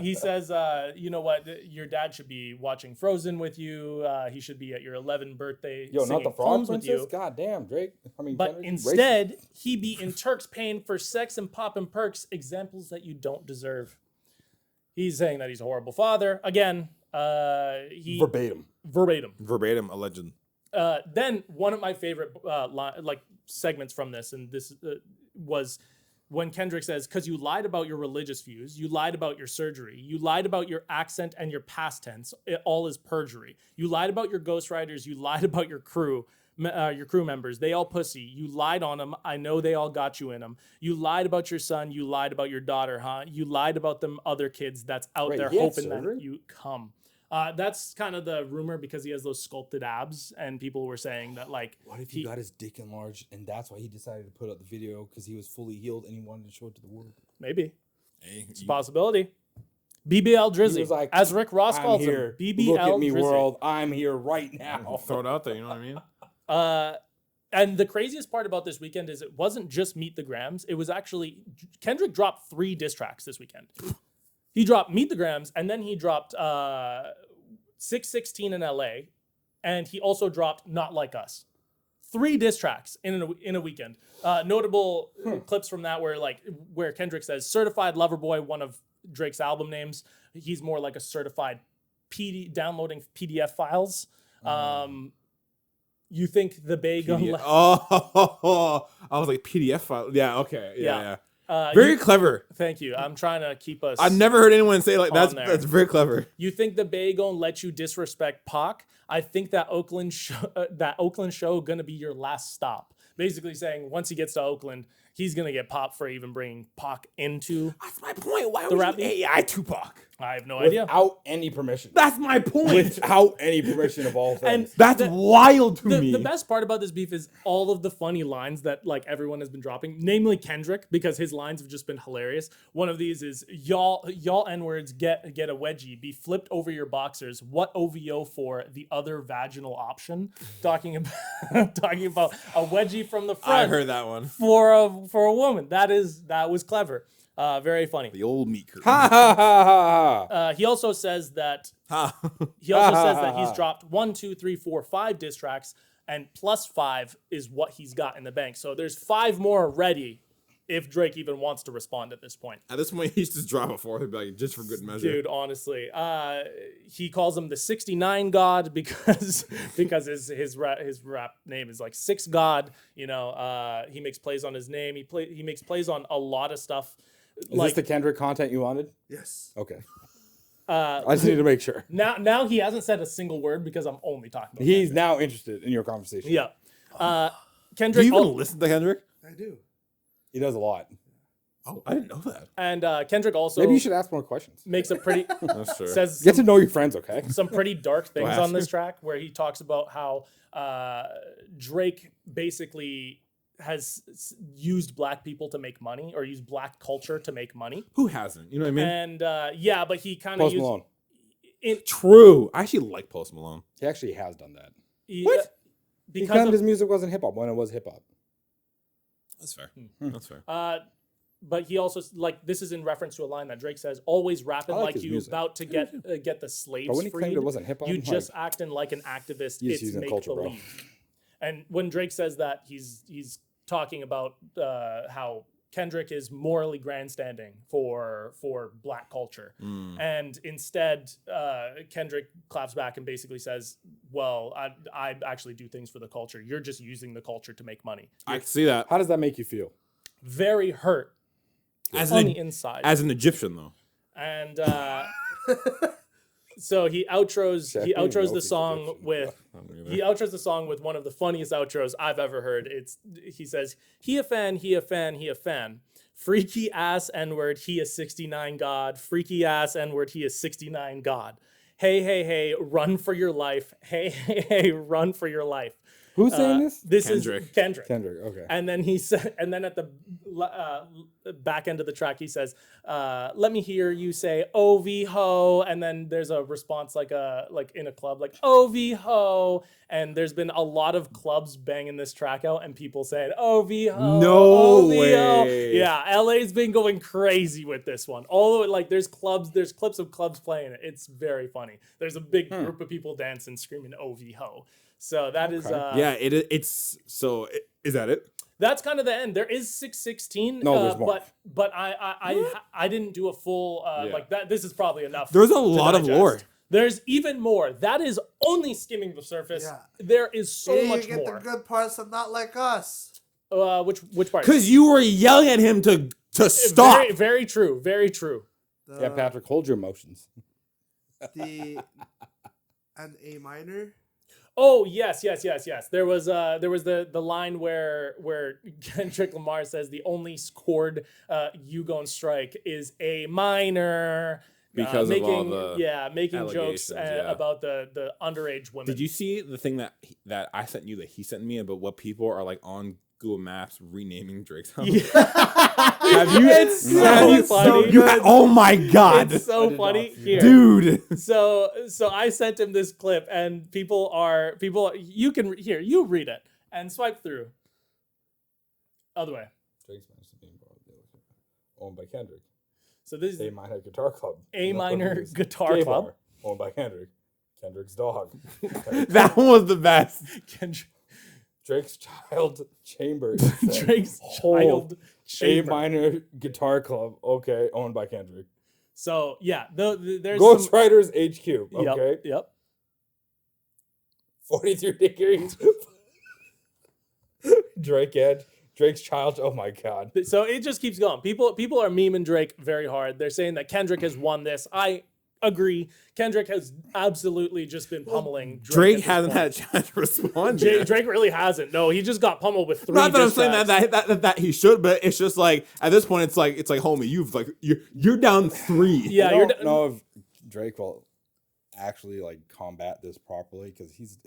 He says, you know what? Your dad should be watching Frozen with you. He should be at your 11th birthday Yo, not singing the Frog poems with Princess? you. God damn, Drake. But Kendrick, instead, he be in Turks paying for sex and popping perks, examples that you don't deserve. He's saying that he's a horrible father. Again, he verbatim. Verbatim alleged. Then one of my favorite segments from this, and this was when Kendrick says, because you lied about your religious views, you lied about your surgery, you lied about your accent and your past tense, it all is perjury. You lied about your ghostwriters, you lied about your crew members, they all pussy. You lied on them, I know they all got you in them. You lied about your son, you lied about your daughter, huh? You lied about them other kids that's out Wait, there he had hoping that surgery? you come. That's kind of the rumor because he has those sculpted abs, and people were saying that like, What if he got his dick enlarged and that's why he decided to put out the video because he was fully healed and he wanted to show it to the world? maybe Hey, it's a possibility. BBL He Drizzy, was like, as Rick Ross I'm calls here. him, BBL Look at me, Drizzy. world. I'm here right now. I'll throw it out there. You know what I mean? And the craziest part about this weekend is it wasn't just Meet the Grams. It was actually Kendrick dropped 3 diss tracks this weekend. He dropped Meet the Grams, and then he dropped 616 in LA, and he also dropped Not Like Us. 3 diss tracks in a weekend. Notable clips from that where Kendrick says Certified Lover Boy, one of Drake's album names. He's more like a certified downloading PDF files. You think the Bay gonna I was like PDF file. Yeah, okay. Yeah. Yeah. Very clever. Thank you. I'm trying to keep us. I've never heard anyone say like on there. that's very clever. You think the Bay gonna let you disrespect Pac? I think that Oakland show gonna be your last stop. Basically saying once he gets to Oakland, he's gonna get popped for even bringing Pac into. That's my point. Why The would rap you AI Tupac? I have no idea. Without any permission. That's my point. Without any permission of all And things. That's wild to me. The best part about this beef is all of the funny lines that like everyone has been dropping, namely Kendrick, because his lines have just been hilarious. One of these is y'all N-words get a wedgie, be flipped over your boxers. What OVO for? The other vaginal option. Talking about a wedgie from the front. I heard that one. for a woman. That was clever. Very funny. The old meat curtain. Ha ha ha ha ha. He also says that Ha. he's dropped 1, 2, 3, 4, 5 diss tracks, and plus 5 is what he's got in the bank. So there's 5 more ready if Drake even wants to respond at this point. At this point, he's just drop a 4th and be like, just for good measure. Dude, honestly, he calls him the 69 God because his rap name is like 6 God. You know, he makes plays on his name. He makes plays on a lot of stuff. Is this the Kendrick content you wanted? Yes. Okay. I just need to make sure. Now he hasn't said a single word because I'm only talking about He's now interested in your conversation. Yeah. Do Kendrick you even listen to Kendrick? I do. He does a lot. Oh, I didn't know that. and Kendrick also Maybe you should ask more questions. makes a pretty That's true. says Get to know your friends, okay? some pretty dark things ask on this track where he talks about how Drake basically has used black people to make money or used black culture to make money. Who hasn't? You know what I mean? And but he kind of Post used Malone. True. I actually like Post Malone. He actually has done that. What? He Because claimed of, his music wasn't hip hop when it was hip hop. That's fair. That's fair. but he also this is in reference to a line that Drake says, "Always rapping I like like his you music. about to get the slaves But when he freed. claimed it wasn't hip hop, You I'm just like, acting like an activist. He's It's using make culture, bro. believe." And when Drake says that, he's talking about how Kendrick is morally grandstanding for black culture. And instead, Kendrick claps back and basically says, well, I actually do things for the culture. You're just using the culture to make money. I can see that. How does that make you feel? Very hurt As on an, the inside. as an Egyptian, though. And So he outros Shaq he didn't outros know the if he song predicted. with he outros the song with one of the funniest outros I've ever heard. He says, he a fan, he a fan, he a fan. Freaky ass N-word, he a 69 God. Freaky ass N-word, he a 69 God. Hey, hey, hey, run for your life. Hey, hey, hey, run for your life. Who's saying this? This Kendrick. is Kendrick. Kendrick. Okay. And then he said, and then at the back end of the track, he says, "Let me hear you say "OV ho," and then there's a response like in a club, like "OV ho." And there's been a lot of clubs banging this track out, and people saying "OV ho." No OV ho. way. Yeah, LA's been going crazy with this one. Although like there's clips of clubs playing it. It's very funny. There's a big group of people dancing, screaming "OV ho." So that is Yeah, it's so. Is that it? that's kind of the end. There is 616. No, there's more. But I didn't do a full like that. This is probably enough. There's a to lot of digest. lore. There's even more. That is only skimming the surface. Yeah. There is so You much get more. the good parts and not like us. Which part? Because you were yelling at him to stop. Very, very true. Very true. Yeah, Patrick, hold your emotions. The an A minor. Oh yes. There was the line where Kendrick Lamar says the only chord you gon' strike is A minor. Because of all making jokes allegations, yeah. about the underage women. Did you see the thing that I sent you that he sent me about what people are like on Google Maps renaming Drake's house? Have you? It's so funny. Oh my god, It's so funny. Here. dude. So I sent him this clip, and people you can here, you read it and swipe through. Other way. Drake's Mansion being owned by Kendrick. So this is A minor guitar club. A minor News. guitar Gay club. bar, owned by Kendrick. Kendrick's dog. That one was the best. Drake's child chamber. it said. Drake's child A chamber. minor guitar club. Okay, owned by Kendrick. So yeah, there's Ghost some, Riders HQ. Okay, Yep. 43 degrees. Drake Edge. Drake's child. Oh my god. So it just keeps going. People are memeing Drake very hard. They're saying that Kendrick has won this. I agree. Kendrick has absolutely just been pummeling Drake at this hasn't point. had a chance to respond. yet. Drake really hasn't. No, he just got pummeled with 3. Not that I'm diss saying tracks. that he should, but it's just like at this point, it's like homie, you're down 3. Yeah, I you're don't know if Drake will actually like combat this properly because he's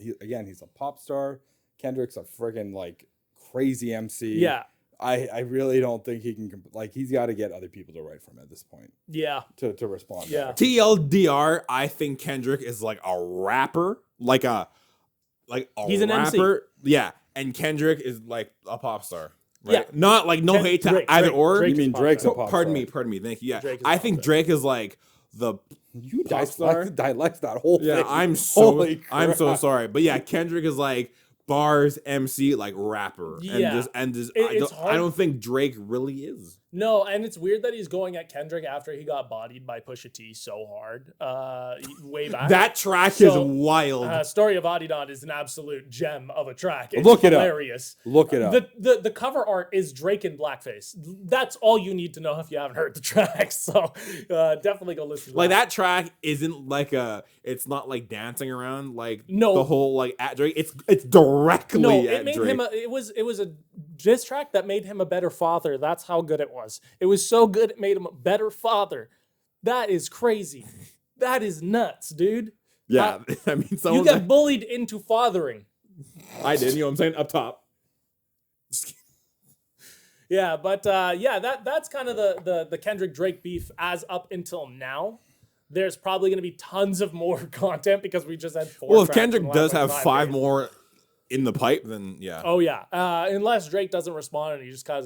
a pop star. Kendrick's a friggin' like crazy MC. Yeah. I really don't think he can he's got to get other people to write for him at this point Yeah. to respond. Yeah. better. TLDR, I think Kendrick is like a rapper, He's an MC. rapper. Yeah, and Kendrick is like a pop star. Right? Yeah. Not like no hate to Drake- either Drake- or. Drake You is mean pop Drake's star. a pop Pardon star? me. Thank you. Yeah, Drake is I pop think star. Drake is like the You pop star. dialect that whole Yeah, thing. I'm so Holy sorry, but yeah, Kendrick is like bars MC like rapper. Yeah. and this It's I hard. don't think Drake really is. No, and it's weird that he's going at Kendrick after he got bodied by Pusha T so hard way back. That track So, is wild. Story of Adidon is an absolute gem of a track. It's Look it up. hilarious. Look it up. The cover art is Drake in blackface. That's all you need to know if you haven't heard the track. So definitely go listen to Like that track isn't like it's not like dancing around like No. the whole like at Drake. It's directly No, at it made Drake. him. It was a diss track that made him a better father. That's how good it was. It was so good it made him a better father. That is crazy. That is nuts, dude. yeah, I mean, You someone get bullied into fathering. I did. You know what I'm saying? Up top. Yeah, but that's kind of the Kendrick Drake beef as up until now. There's probably going to be tons of more content because we just had 4. Well, if tracks in Kendrick the last, does like, have 5 5 days. more in the pipe, then yeah. Oh yeah, unless Drake doesn't respond and he just kind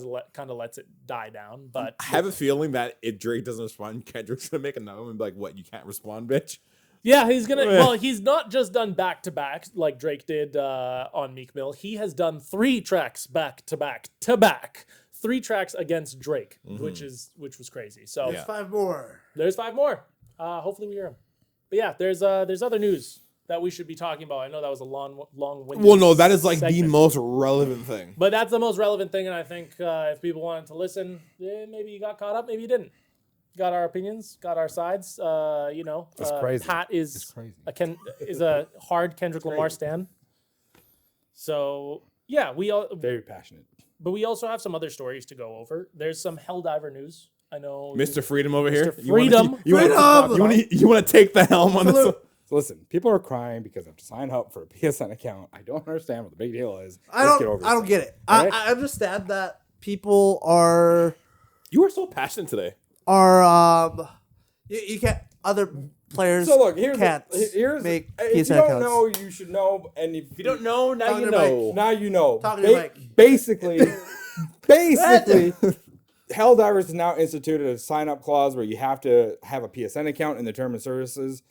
of lets it die down. But I have a feeling that if Drake doesn't respond, Kendrick's gonna make another one and be like, "What? You can't respond, bitch." yeah, he's gonna. Well, he's not just done back to back like Drake did on Meek Mill. He has done 3 tracks back to back to back. 3 tracks against Drake, which was crazy. So There's 5 more. there's 5 more. Hopefully we hear him. But yeah, there's other news that we should be talking about. I know that was a long-winded. Well, no, that is like the segment. most relevant thing. But that's the most relevant thing, and I think if people wanted to listen, maybe you got caught up, maybe you didn't. got our opinions, got our sides. It's crazy. Pat It's is crazy. is a hard Kendrick Lamar stan. So yeah, we all, Very passionate. but we also have some other stories to go over. There's some Helldiver news. I know Mr. Freedom over here. Mr. Freedom. You want to take the helm on this? So listen, people are crying because they have to sign up for a PSN account. I don't understand what the big deal is. I Let's get don't. over I don't this get thing. it. Alright? I understand that people are You are so passionate today. you can't other players. So look, here's make if you PSN don't accounts. know, you should know. And if If you don't know, now Talking you to know. now you know. Talking to Mike. Basically, Helldivers has now instituted a sign-up clause where you have to have a PSN account in the term of services,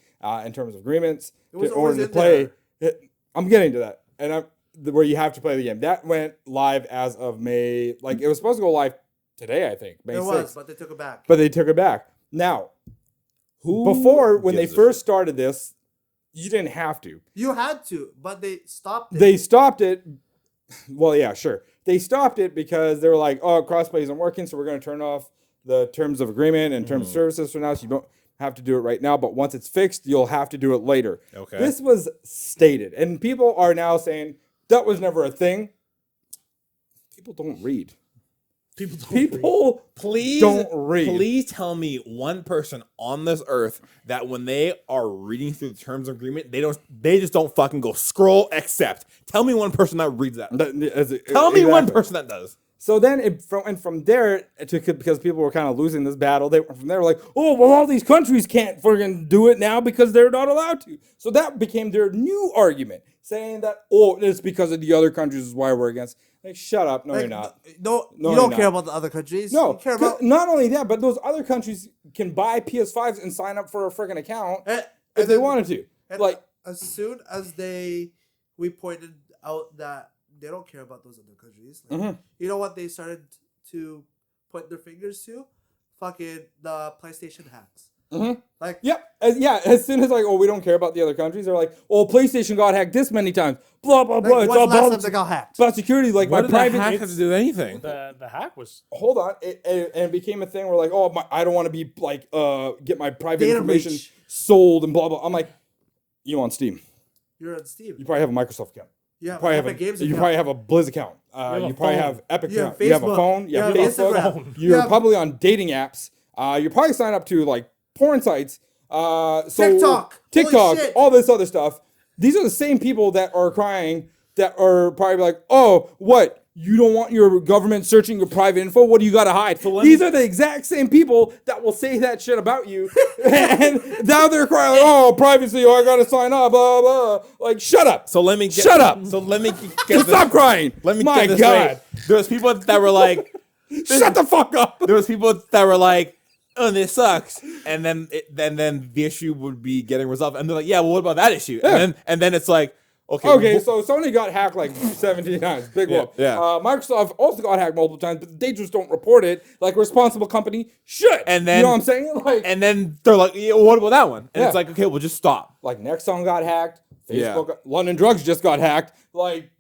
in terms of agreements, It was in always order to in play. I'm getting to that, and where you have to play the game. That went live as of May. Like it was supposed to go live today, I think. May It 6th, was, but they took it back. but they took it back. Now, before when they gives a first started this, you didn't have to. You had to, but they stopped it. They stopped it. Well, yeah, sure. They stopped it because they were like, "Oh, crossplay isn't working, so we're going to turn off the terms of agreement and terms of services for now. So you don't have to do it right now, but once it's fixed, you'll have to do it later." Okay. This was stated, and people are now saying that was never a thing. People don't read. People Please don't read. Please tell me one person on this earth that when they are reading through the terms of agreement, they just don't fucking go scroll accept. Tell me one person that reads that. Tell me one person that does. So then, from there, because people were kind of losing this battle, from there like, "Oh, well, all these countries can't fucking do it now because they're not allowed to." So that became their new argument, saying that, "Oh, it's because of the other countries is why we're against." Like, shut up! No, Like, you're not. No, No, you don't you're care not. about the other countries. No, you care about not only that, but those other countries can buy PS5s and sign up for a freaking account and if they then- wanted to. and Like, as soon as we pointed out that they don't care about those other countries. Like, Mhm. You know what they started to point their fingers to? Fucking the PlayStation hacks. Mhm. Like, yep, as soon as like, "Oh, we don't care about the other countries," they're like, "Oh, PlayStation got hacked this many times." Blah blah blah. like It's what's all the last time about they got hacked? security. Like What my did private. that hack have to do with anything? The hack was Hold on, and it became a thing where like, "Oh, I don't want to be like get my private Data information breach. sold and blah blah." I'm like, "You on Steam? You're on Steam. You probably have a Microsoft account. You have Probably have Epic Games you account. probably have a Blizz account. have a You probably phone. have Epic You have account. You have a Facebook. phone. You have You have Facebook. Instagram. You're You have- probably on dating apps. You're probably signed up to like porn sites. So TikTok. Holy TikTok, shit. all this other stuff. These are the same people that are crying, that are probably like, "Oh, what? You don't want your government searching your private info? What do you got to hide?" These are the exact same people that will say that shit about you. And now they're crying, like, "Oh, privacy, oh, I got to sign up, blah, blah." Like, shut up. So let me Shut up. So let me get Just stop crying. Let me My get this God. straight. There was people that were like, Shut the fuck up. there was people that were like, "Oh, this sucks," and then then the issue would be getting resolved, and they're like, "Yeah, well, what about that issue?" Yeah. And then it's like, okay, Okay, so Sony got hacked like 17 times. Big Yeah, whoop. yeah. Microsoft also got hacked multiple times, but they just don't report it like a responsible company should. And then- you know what I'm saying? Like, and then they're like, yeah, well, what about that one? And Yeah. it's like, okay, well, just stop. like Nexon got hacked. Yeah. Facebook, London Drugs just got hacked. Like,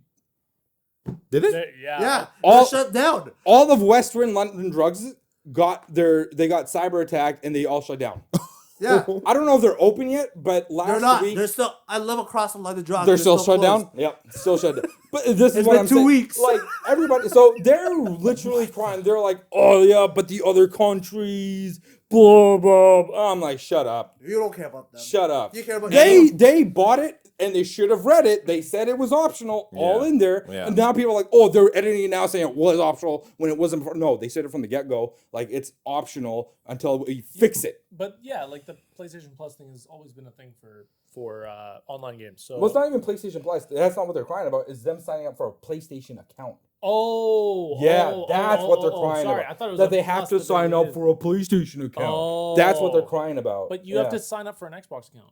Did it? yeah. Yeah, All- they're shut down. all of Western London Drugs got cyber attacked and they all shut down. Yeah, I don't know if they're open yet, but last they're not. week They're still. I live across from London Drugs. they're still shut closed. down. Yep, still shut down. But this is It's what been I'm 2 saying. weeks. Like everybody, so they're literally crying. They're like, "Oh yeah, but the other countries, blah blah." Blah. I'm like, "Shut up, You don't care about them. shut up." You care about They bought it and they should have read it. They said it was optional, all Yeah. in there. Yeah. And now people are like, "Oh, they're editing it now, saying it was optional when it wasn't." Before. No, they said it from the get go. Like it's optional until we fix it. But yeah, like the PlayStation Plus thing has always been a thing for online games. So Well, it's not even PlayStation Plus. That's not what they're crying about. Is them signing up for a PlayStation account. oh That's what they're crying sorry. about. I thought it was that a they have plus to that they sign up needed. for a PlayStation account. That's what they're crying about. But you have to sign up for an Xbox account.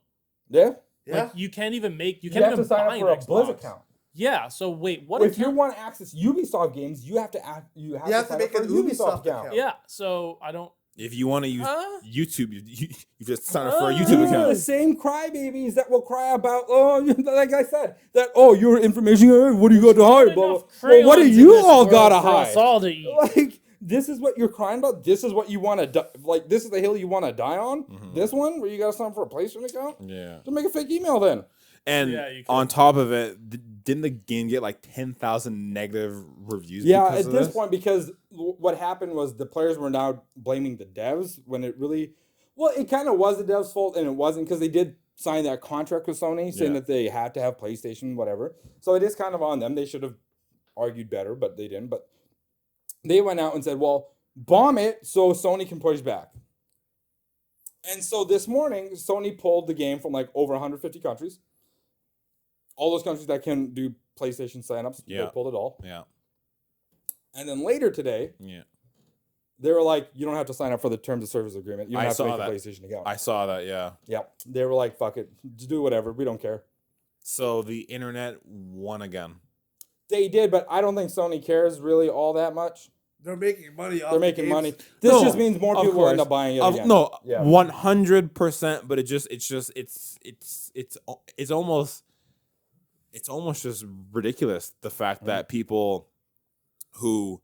Yeah. Yeah. Like you can't even make you You can't have even to sign buy up for an a Blizz Xbox. account. Yeah. So wait, what If you account? want to access Ubisoft games, you have to have to make an Ubisoft account. Yeah. So I don't. If you want to use Huh? YouTube, you just sign up for a Huh? YouTube These are account. the same crybabies that will cry about, like I said, that, your information, what do you got to hide? Blah, blah. Enough Well, what do crayons in you this all world got to for us hide? all to eat. Like, this is what you're crying about. This is what you want to like. This is the hill you want to die on. This one where you got to sign up for a PlayStation account. Yeah. Just make a fake email then. And Yeah, you on top of it, didn't the game get like 10,000 negative reviews? Yeah, because at of this point, because what happened was the players were now blaming the devs when it really, well, it kind of was the devs' fault and it wasn't because they did sign that contract with Sony saying that they had to have PlayStation, whatever. So it is kind of on them. They should have argued better, but they didn't. But they went out and said, well, bomb it so Sony can push back. And so this morning, Sony pulled the game from like over 150 countries. All those countries that can do PlayStation signups, they pulled it all. Yeah. And then later today, they were like, you don't have to sign up for the terms of service agreement. You don't have to make a PlayStation account. I saw that, yeah. Yep. They were like, fuck it. Just do whatever. We don't care. So the internet won again. They did, but I don't think Sony cares really all that much. They're making money off They're making games. money. This No, just means more of people will end course. up buying it again. No, Yeah. 100%, but it's almost just ridiculous, the fact that people who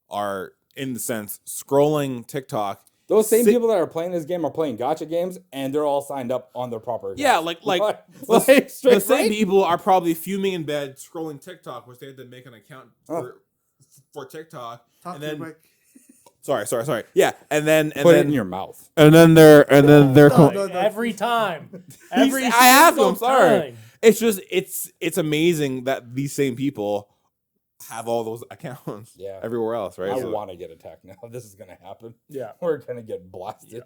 are, in the sense, scrolling TikTok. Those same people that are playing this game are playing gacha games, and they're all signed up on their proper accounts. Yeah, like Like, straight the same right? people are probably fuming in bed scrolling TikTok, which they had to make an account for TikTok. Talk And to then, Mike. sorry. Yeah, and then Put it in your mouth. and then they're No. Every time. Every I have to. single I'm sorry. time. It's just it's amazing that these same people have all those accounts. Yeah. Everywhere else, right? I So- want to get attacked now. This is going to happen. Yeah. We're going to get blasted.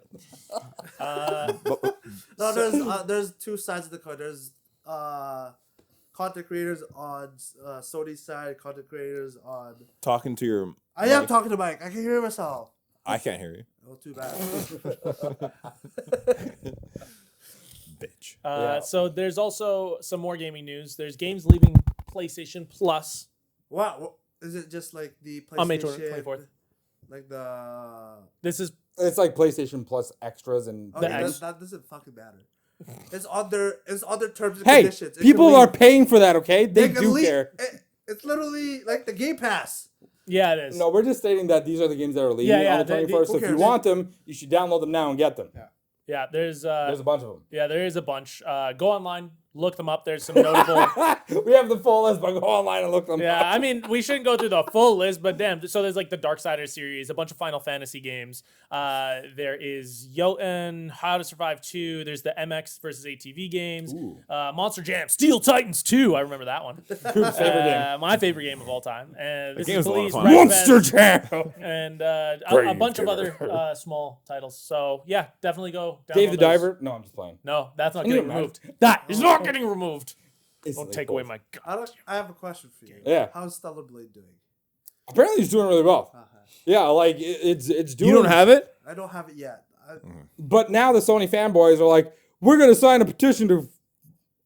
No, there's two sides of the coin. There's content creators on Sony's side, content creators on. talking to your. I am talking to Mike. I can hear myself. I can't hear you, Oh, too bad. bitch. So there's also some more gaming news. There's games leaving PlayStation Plus. What is it? Just like the PlayStation On May 24th. Like the. This is It's like PlayStation Plus extras and Okay, X. that doesn't fucking matter. It's on their terms and hey, conditions. It people can are leave. paying for that, okay? They can do leave. care. It's literally like the Game Pass. yeah, it is. No, we're just stating that these are the games that are leaving Yeah, on the they- 21st. who So if you cares? want them, you should download them now and get them. Yeah, there's There's a bunch of them. yeah, there is a bunch. Go online, look them up. There's some notable. We have the full list, but go online and look them Yeah, up. I mean, we shouldn't go through the full list, but damn. So there's like the Darksiders series, a bunch of Final Fantasy games. There is Jotun, How to Survive 2. There's the MX versus ATV games. Monster Jam, Steel Titans 2. I remember that one. Coop's favorite game. My favorite game of all time. And this game's is a lot of Police fun. Red Monster Fest, Jam! and a Great bunch of favorite. other small titles. So yeah, definitely go. Dave download the those. Diver? No, I'm just playing. No, that's not Can you getting imagine? removed. That is not getting removed. It's Don't like take both. away my gun. I have a question for you. Yeah. How's Stellar Blade doing? Apparently, he's doing really well. Yeah, like it's doing. You don't have it? I don't have it yet. But now the Sony fanboys are like, we're gonna sign a petition to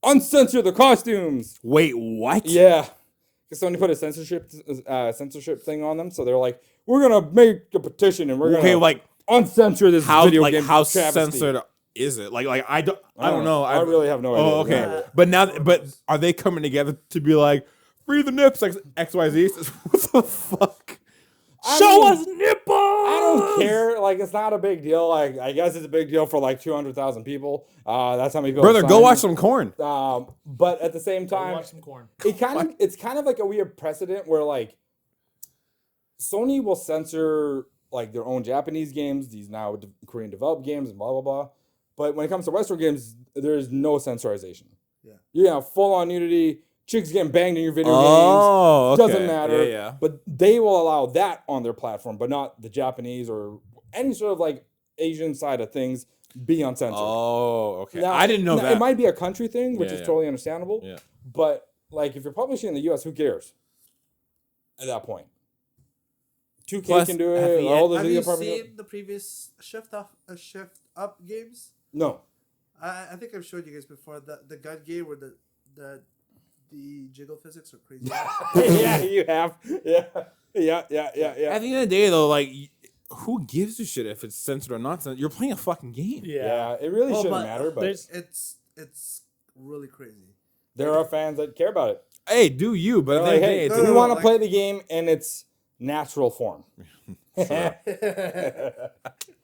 uncensor the costumes. Wait, what? Yeah, because Sony put a censorship thing on them, so they're like, we're gonna make a petition and we're gonna Okay, like uncensor this how video like game. how travesty. censored is it? Like I don't know. I really have no idea. Oh, okay. But are they coming together to be like, free the nips, like XYZ? What the fuck? Show us nipples. I don't care. Like, it's not a big deal. Like, I guess it's a big deal for like 200,000 people. That's how many people. Brother, go signed. watch some corn. But at the same time, Watch some corn. it's kind of like a weird precedent where like Sony will censor like their own Japanese games, these now Korean developed games, and blah blah blah. But when it comes to Western games, there is no censorization. Yeah. You have full on nudity, chicks getting banged in your video Oh, games. okay. Doesn't matter. Yeah. But they will allow that on their platform, but not the Japanese or any sort of like Asian side of things be uncensored. Oh, okay. Now- I didn't know now, that. It might be a country thing, which Yeah, is yeah. totally understandable. Yeah. But like, if you're publishing in the U.S., who cares? At that point, 2K Plus, can do have it. you- All those Have video you departments- seen the previous Shift Up games? No. I think I've showed you guys before the gun game where the jiggle physics are crazy. Yeah, you have. Yeah. At the end of the day, though, like, who gives a shit if it's censored or not censored? You're playing a fucking game. Yeah, it really Oh, shouldn't but matter, but there's- It's really crazy. there are fans that care about it. Hey, do you? But They're at the like, end of the hey, day, no, we no, want to like- play the game, and it's natural form.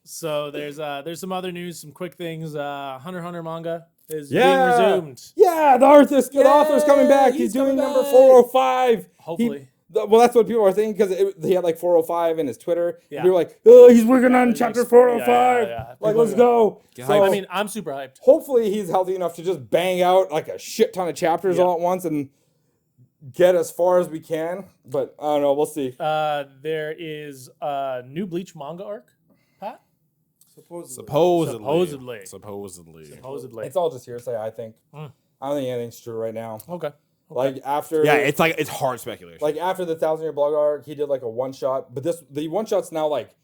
So there's some other news, some quick things. Hunter x Hunter manga is being Yeah. resumed. Yeah, the author's coming back. He's doing coming number back. 405. Hopefully. Well, that's what people are thinking because he had like 405 in his Twitter. Yeah. And people were like, oh, he's working on there's chapter like- 405. yeah. Like, People let's are- go. Get So, hyped. I mean, I'm super hyped. hopefully he's healthy enough to just bang out like a shit ton of chapters Yeah. all at once and get as far as we can. But I don't know. We'll see. There is a new Bleach manga arc, Pat? Supposedly. Supposedly. It's all just hearsay, I think. I don't think anything's true right now. Okay. Like after Yeah, it's hard speculation. like after the 1,000-year blog arc, he did like a one shot. But the one shot's now like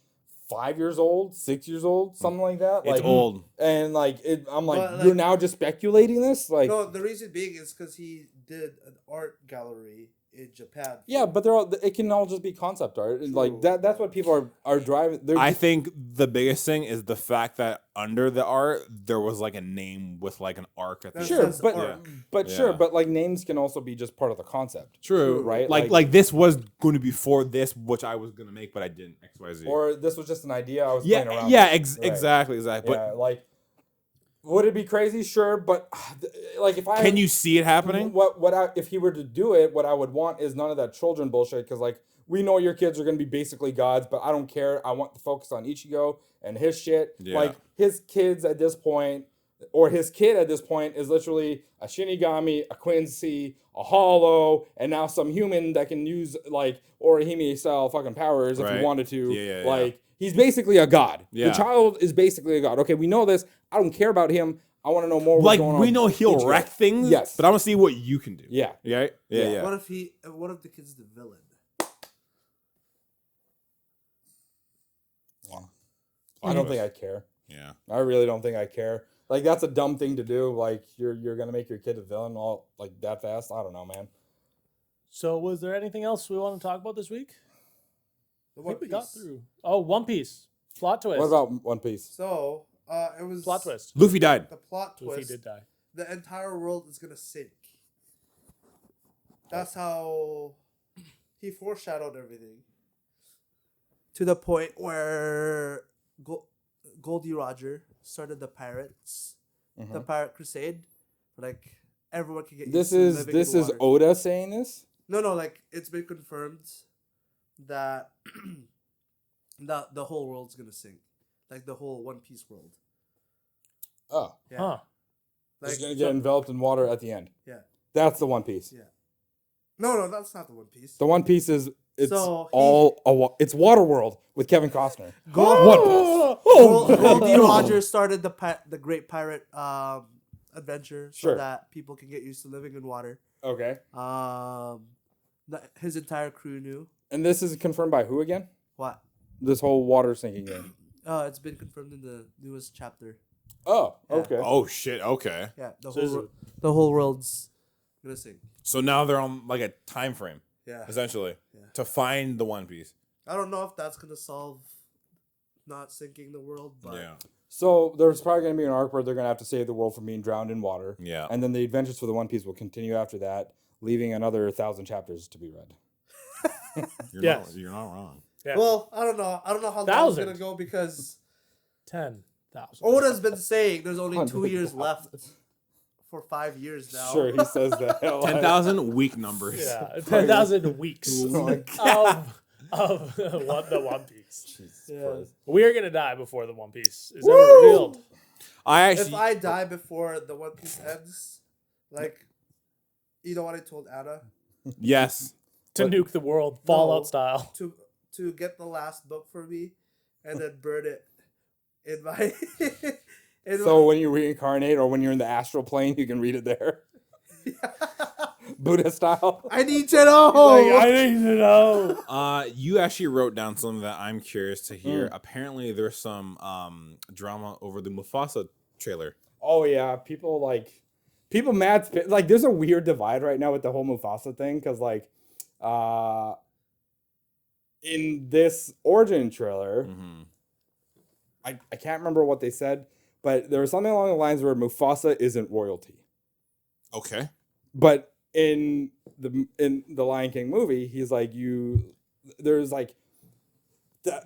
5 years old, 6 years old, something like that. it's Like old. and like I'm like, But, you're like- now just speculating this, like No, the reason being is because he did an art gallery in Japan. yeah, but it can all just be concept art. Like that's what people are driving. I think the biggest thing is the fact that under the art there was like a name with like an arc at the That's- sure, that's but art. sure, Yeah. but like names can also be just part of the concept. True, right? Like this was going to be for this, which I was going to make, but I didn't. XYZ. Or this was just an idea I was playing yeah, around. yeah, with. Right. exactly. Yeah, like would it be crazy? Sure, but like if I Can you see it happening? If he were to do it, what I would want is none of that children bullshit. Because like we know your kids are gonna be basically gods, but I don't care. I want the focus on Ichigo and his shit. Yeah. Like his kids at this point, or his kid at this point, is literally a Shinigami, a Quincy, a Hollow, and now some human that can use like Orihime style fucking powers if Right. he wanted to. Yeah. Like he's basically a god. Yeah. The child is basically a god. Okay, we know this. I don't care about him. I want to know more. What's Like going on we know with he'll Ichigo. wreck things, Yes. but I want to see what you can do. Yeah. Yeah. Yeah. What if the kid's the villain? I don't think I care. Yeah. I really don't think I care. Like that's a dumb thing to do. Like you're gonna make your kid a villain all like that fast. I don't know, man. So was there anything else we want to talk about this week? The I One think we got Piece. through. Oh, One Piece. Plot twist. What about One Piece? So it was plot twist? Luffy died. The plot Luffy twist. did die. The entire world is gonna sink. That's how he foreshadowed everything. To the point where Goldie Roger started the pirates, the pirate crusade. Like everyone can get. This used to is living in water. Oda saying this. No, like it's been confirmed that that the whole world's gonna sink, like the whole One Piece world. Oh, Yeah. Huh. it's Like gonna get enveloped in water at the end. yeah. That's the One Piece. Yeah. No, that's not the One Piece. The One Piece is it's So it's Water World with Kevin Costner. Goldie Roger started the Great Pirate adventure so Sure. that people can get used to living in water. Okay. His entire crew knew And this is confirmed by who again? what. This whole water sinking game. It's been confirmed in the newest chapter. Oh, Yeah. okay. Oh shit. Okay. Yeah, So the whole world's gonna sink. So now they're on like a time frame, Yeah. essentially, Yeah. to find the One Piece. I don't know if that's gonna solve not sinking the world, but Yeah. So there's probably going to be an arc where they're going to have to save the world from being drowned in water. Yeah. And then the adventures for the One Piece will continue after that, leaving another 1,000 chapters to be read. You're not wrong. Yeah. well, I don't know. I don't know how that's 1,000. gonna go because 10,000. Oda's been saying there's only 2 years 100,000. left for 5 years now. Sure, he says that. 10,000 weak numbers. Yeah, 10,000 weeks of the One Piece. Jesus Yeah. Christ. We are gonna die before the One Piece is ever revealed. I If actually. I die before the One Piece ends, like, you know what I told Anna? Yes. To nuke the world, Fallout style. To get the last book for me and then burn it in my. So when you reincarnate or when you're in the astral plane, you can read it there. Buddha style. I need to know. I need to know. You actually wrote down something that I'm curious to hear. Apparently, there's some drama over the Mufasa trailer. Oh, yeah. People mad. Like, there's a weird divide right now with the whole Mufasa thing. Because, like, in this origin trailer, I can't remember what they said, but there was something along the lines where Mufasa isn't royalty. Okay. But in the Lion King movie, he's like, there's like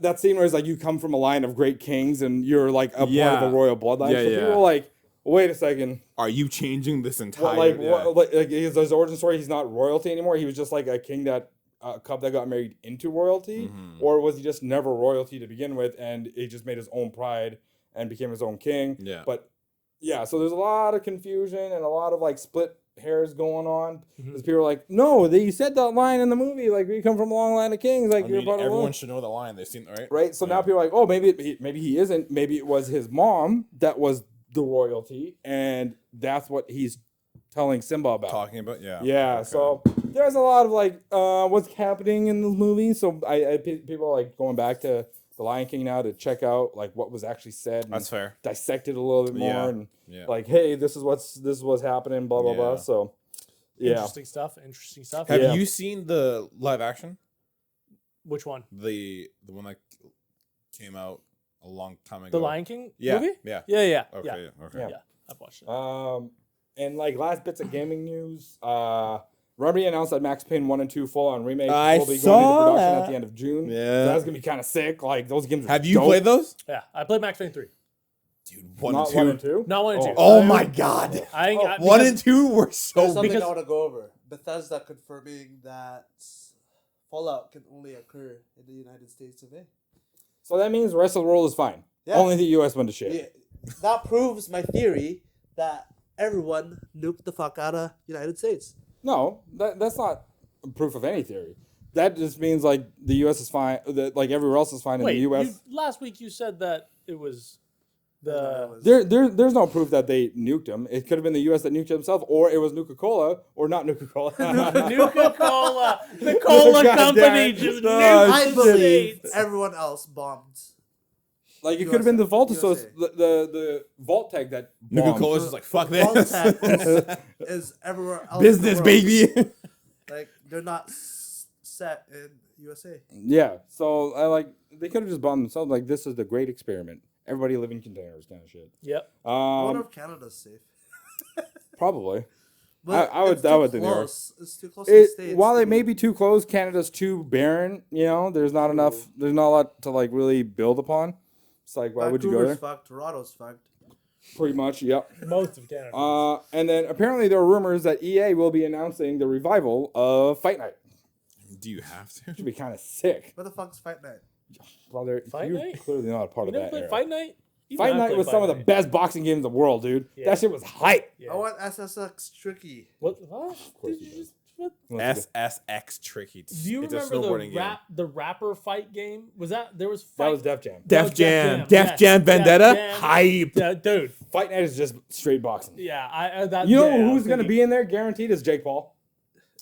that scene where it's like you come from a line of great kings and you're like a part of a royal bloodline. Yeah, So people are like, wait a second. Are you changing this entire? Like his origin story? He's not royalty anymore. He was just like a king that cub that got married into royalty, or was he just never royalty to begin with, and he just made his own pride and became his own king? Yeah. But yeah, so there's a lot of confusion and a lot of like split hairs going on because people are like, no, you said that line in the movie, like you come from a long line of kings, like you're part of everyone should know the line. They've seen it, right. So now people are like, oh, maybe he isn't. Maybe it was his mom that was the royalty, and that's what he's telling Simba about. Talking about, yeah. Okay. So there's a lot of like what's happening in the movie. So people are like going back to The Lion King now to check out like what was actually said. And that's fair. Dissect it a little bit more and like, hey, this is what's happening. Blah blah blah. So interesting stuff. Have you seen the live action? Which one? The one that came out a long time ago. The Lion King movie? movie? Yeah. Okay. Okay. Yeah, I've watched it. And like last bits of gaming news, Remedy announced that Max Payne 1 and 2 full-on remake will be going into production at the end of June. Yeah. So that's gonna be kind of sick. Like those games. Have you played those? Yeah, I played Max Payne 3. Dude, Not 1 and 2? Not 1 and 2. Oh my god. 1 and 2 were There's so something I want to go over. Bethesda confirming that Fallout can only occur in the United States of A. So that means the rest of the world is fine. Yeah. Only the US went to shit. Yeah. That proves my theory that everyone nuked the fuck out of United States. No, that's not proof of any theory. That just means like the US is fine, that like everywhere else is fine in the US. Last week you said that it was the... There's no proof that they nuked them. It could have been the US that nuked themselves, or it was Nuka-Cola, or not Nuka-Cola. Nuka-Cola. The cola company just nuked I the believe States. everyone else bombed. Like it could have been the Vault the Vault Tech that Nuka-Cola's just like, fuck Vault this. Tech is everywhere else. Business, in the world. baby. Like they're not set in USA. Yeah, so they could have just bombed themselves. Like this is the great experiment. Everybody live in containers, kind of shit. Yep. I wonder if Canada's safe. Probably. But I would think they are. It's too close to the States. While it may be too close, Canada's too barren. You know, there's not enough. There's not a lot to like really build upon. It's like, why would you go there? Vancouver's fucked. Toronto's fucked. Pretty much, yep. Most of Canada. And then apparently there are rumors that EA will be announcing the revival of Fight Night. Do you have to? Which would be kind of sick. What the fuck's Fight Night? Brother, Fight you're Night? clearly not a part You of never that played era. Fight Night? Fight Night was some of the best boxing games in the world, dude. Yeah. That shit was hype. Yeah. I want SSX Tricky. What? Of course Did you you did. just... What? SSX Tricky. Do you It's a remember snowboarding game. the rapper fight game? Was that... There was That fight... was Def Jam. Def Jam. Yes. Def Jam Vendetta. Def Jam. Hype. Dude. Fight Night is just straight boxing. Yeah. That, You know yeah, I was who's going to thinking- be in there? Guaranteed is Jake Paul.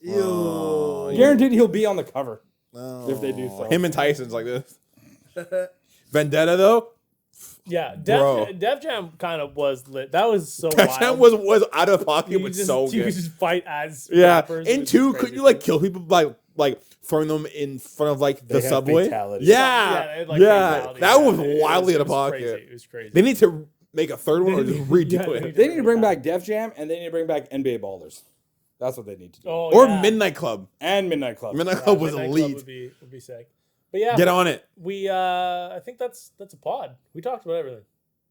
Ew. Guaranteed he'll be on the cover. Oh. If they do so. Him and Tyson's like this. Vendetta though. Yeah, Bro. Def Jam kind of was lit. That was so Def wild. Jam was out of pocket, You but just- so you good. could just fight as Yeah, rappers. It and was two, just could crazy. you like kill people by like throwing them in front of like the They had subway? fatalities. Yeah, they had, like, yeah, fatalities. that was It wildly out of it was pocket. Crazy. It was crazy. They need to make a third one or They just need- redo yeah, they it. need They need to bring back Def Jam and they need to bring back NBA Ballers. That's what they need to do. Oh, Or yeah. Midnight Club. And Midnight Club. Midnight Yeah, Club was Midnight elite. Club would be sick. But yeah, Get on it. we I think that's a pod. We talked about everything.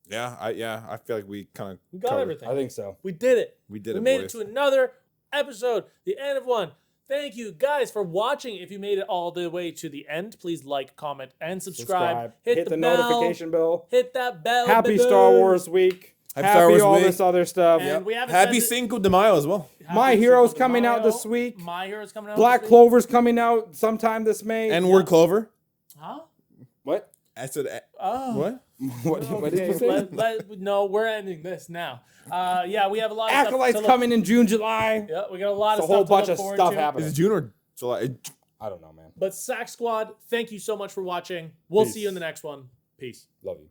Yeah, I feel like we kind of We got everything. I think so. We did it. We did We it, made boys. it to another episode, the end of one. Thank you guys for watching. If you made it all the way to the end, please like, comment, and subscribe. Hit the bell. notification bell. Hit that bell. Happy baby. Star Wars week. Happy Star Wars all week. this other stuff. And we haven't Happy said it- Cinco de Mayo as well. Happy My Cinco Hero's de coming out Mayo. this week. My Hero's coming out. Black this week. Clover's coming out sometime this May. And word Clover. Huh? What? I said Oh. what? What did you say? No, we're ending this now. Yeah, we have a lot of Acolytes stuff to coming in June, July. Yeah, we got a lot It's of a whole stuff to bunch look of forward stuff to. happening. Is it June or July? I don't know, man. But Sack Squad, thank you so much for watching. We'll Peace. see you in the next one. Peace. Love you.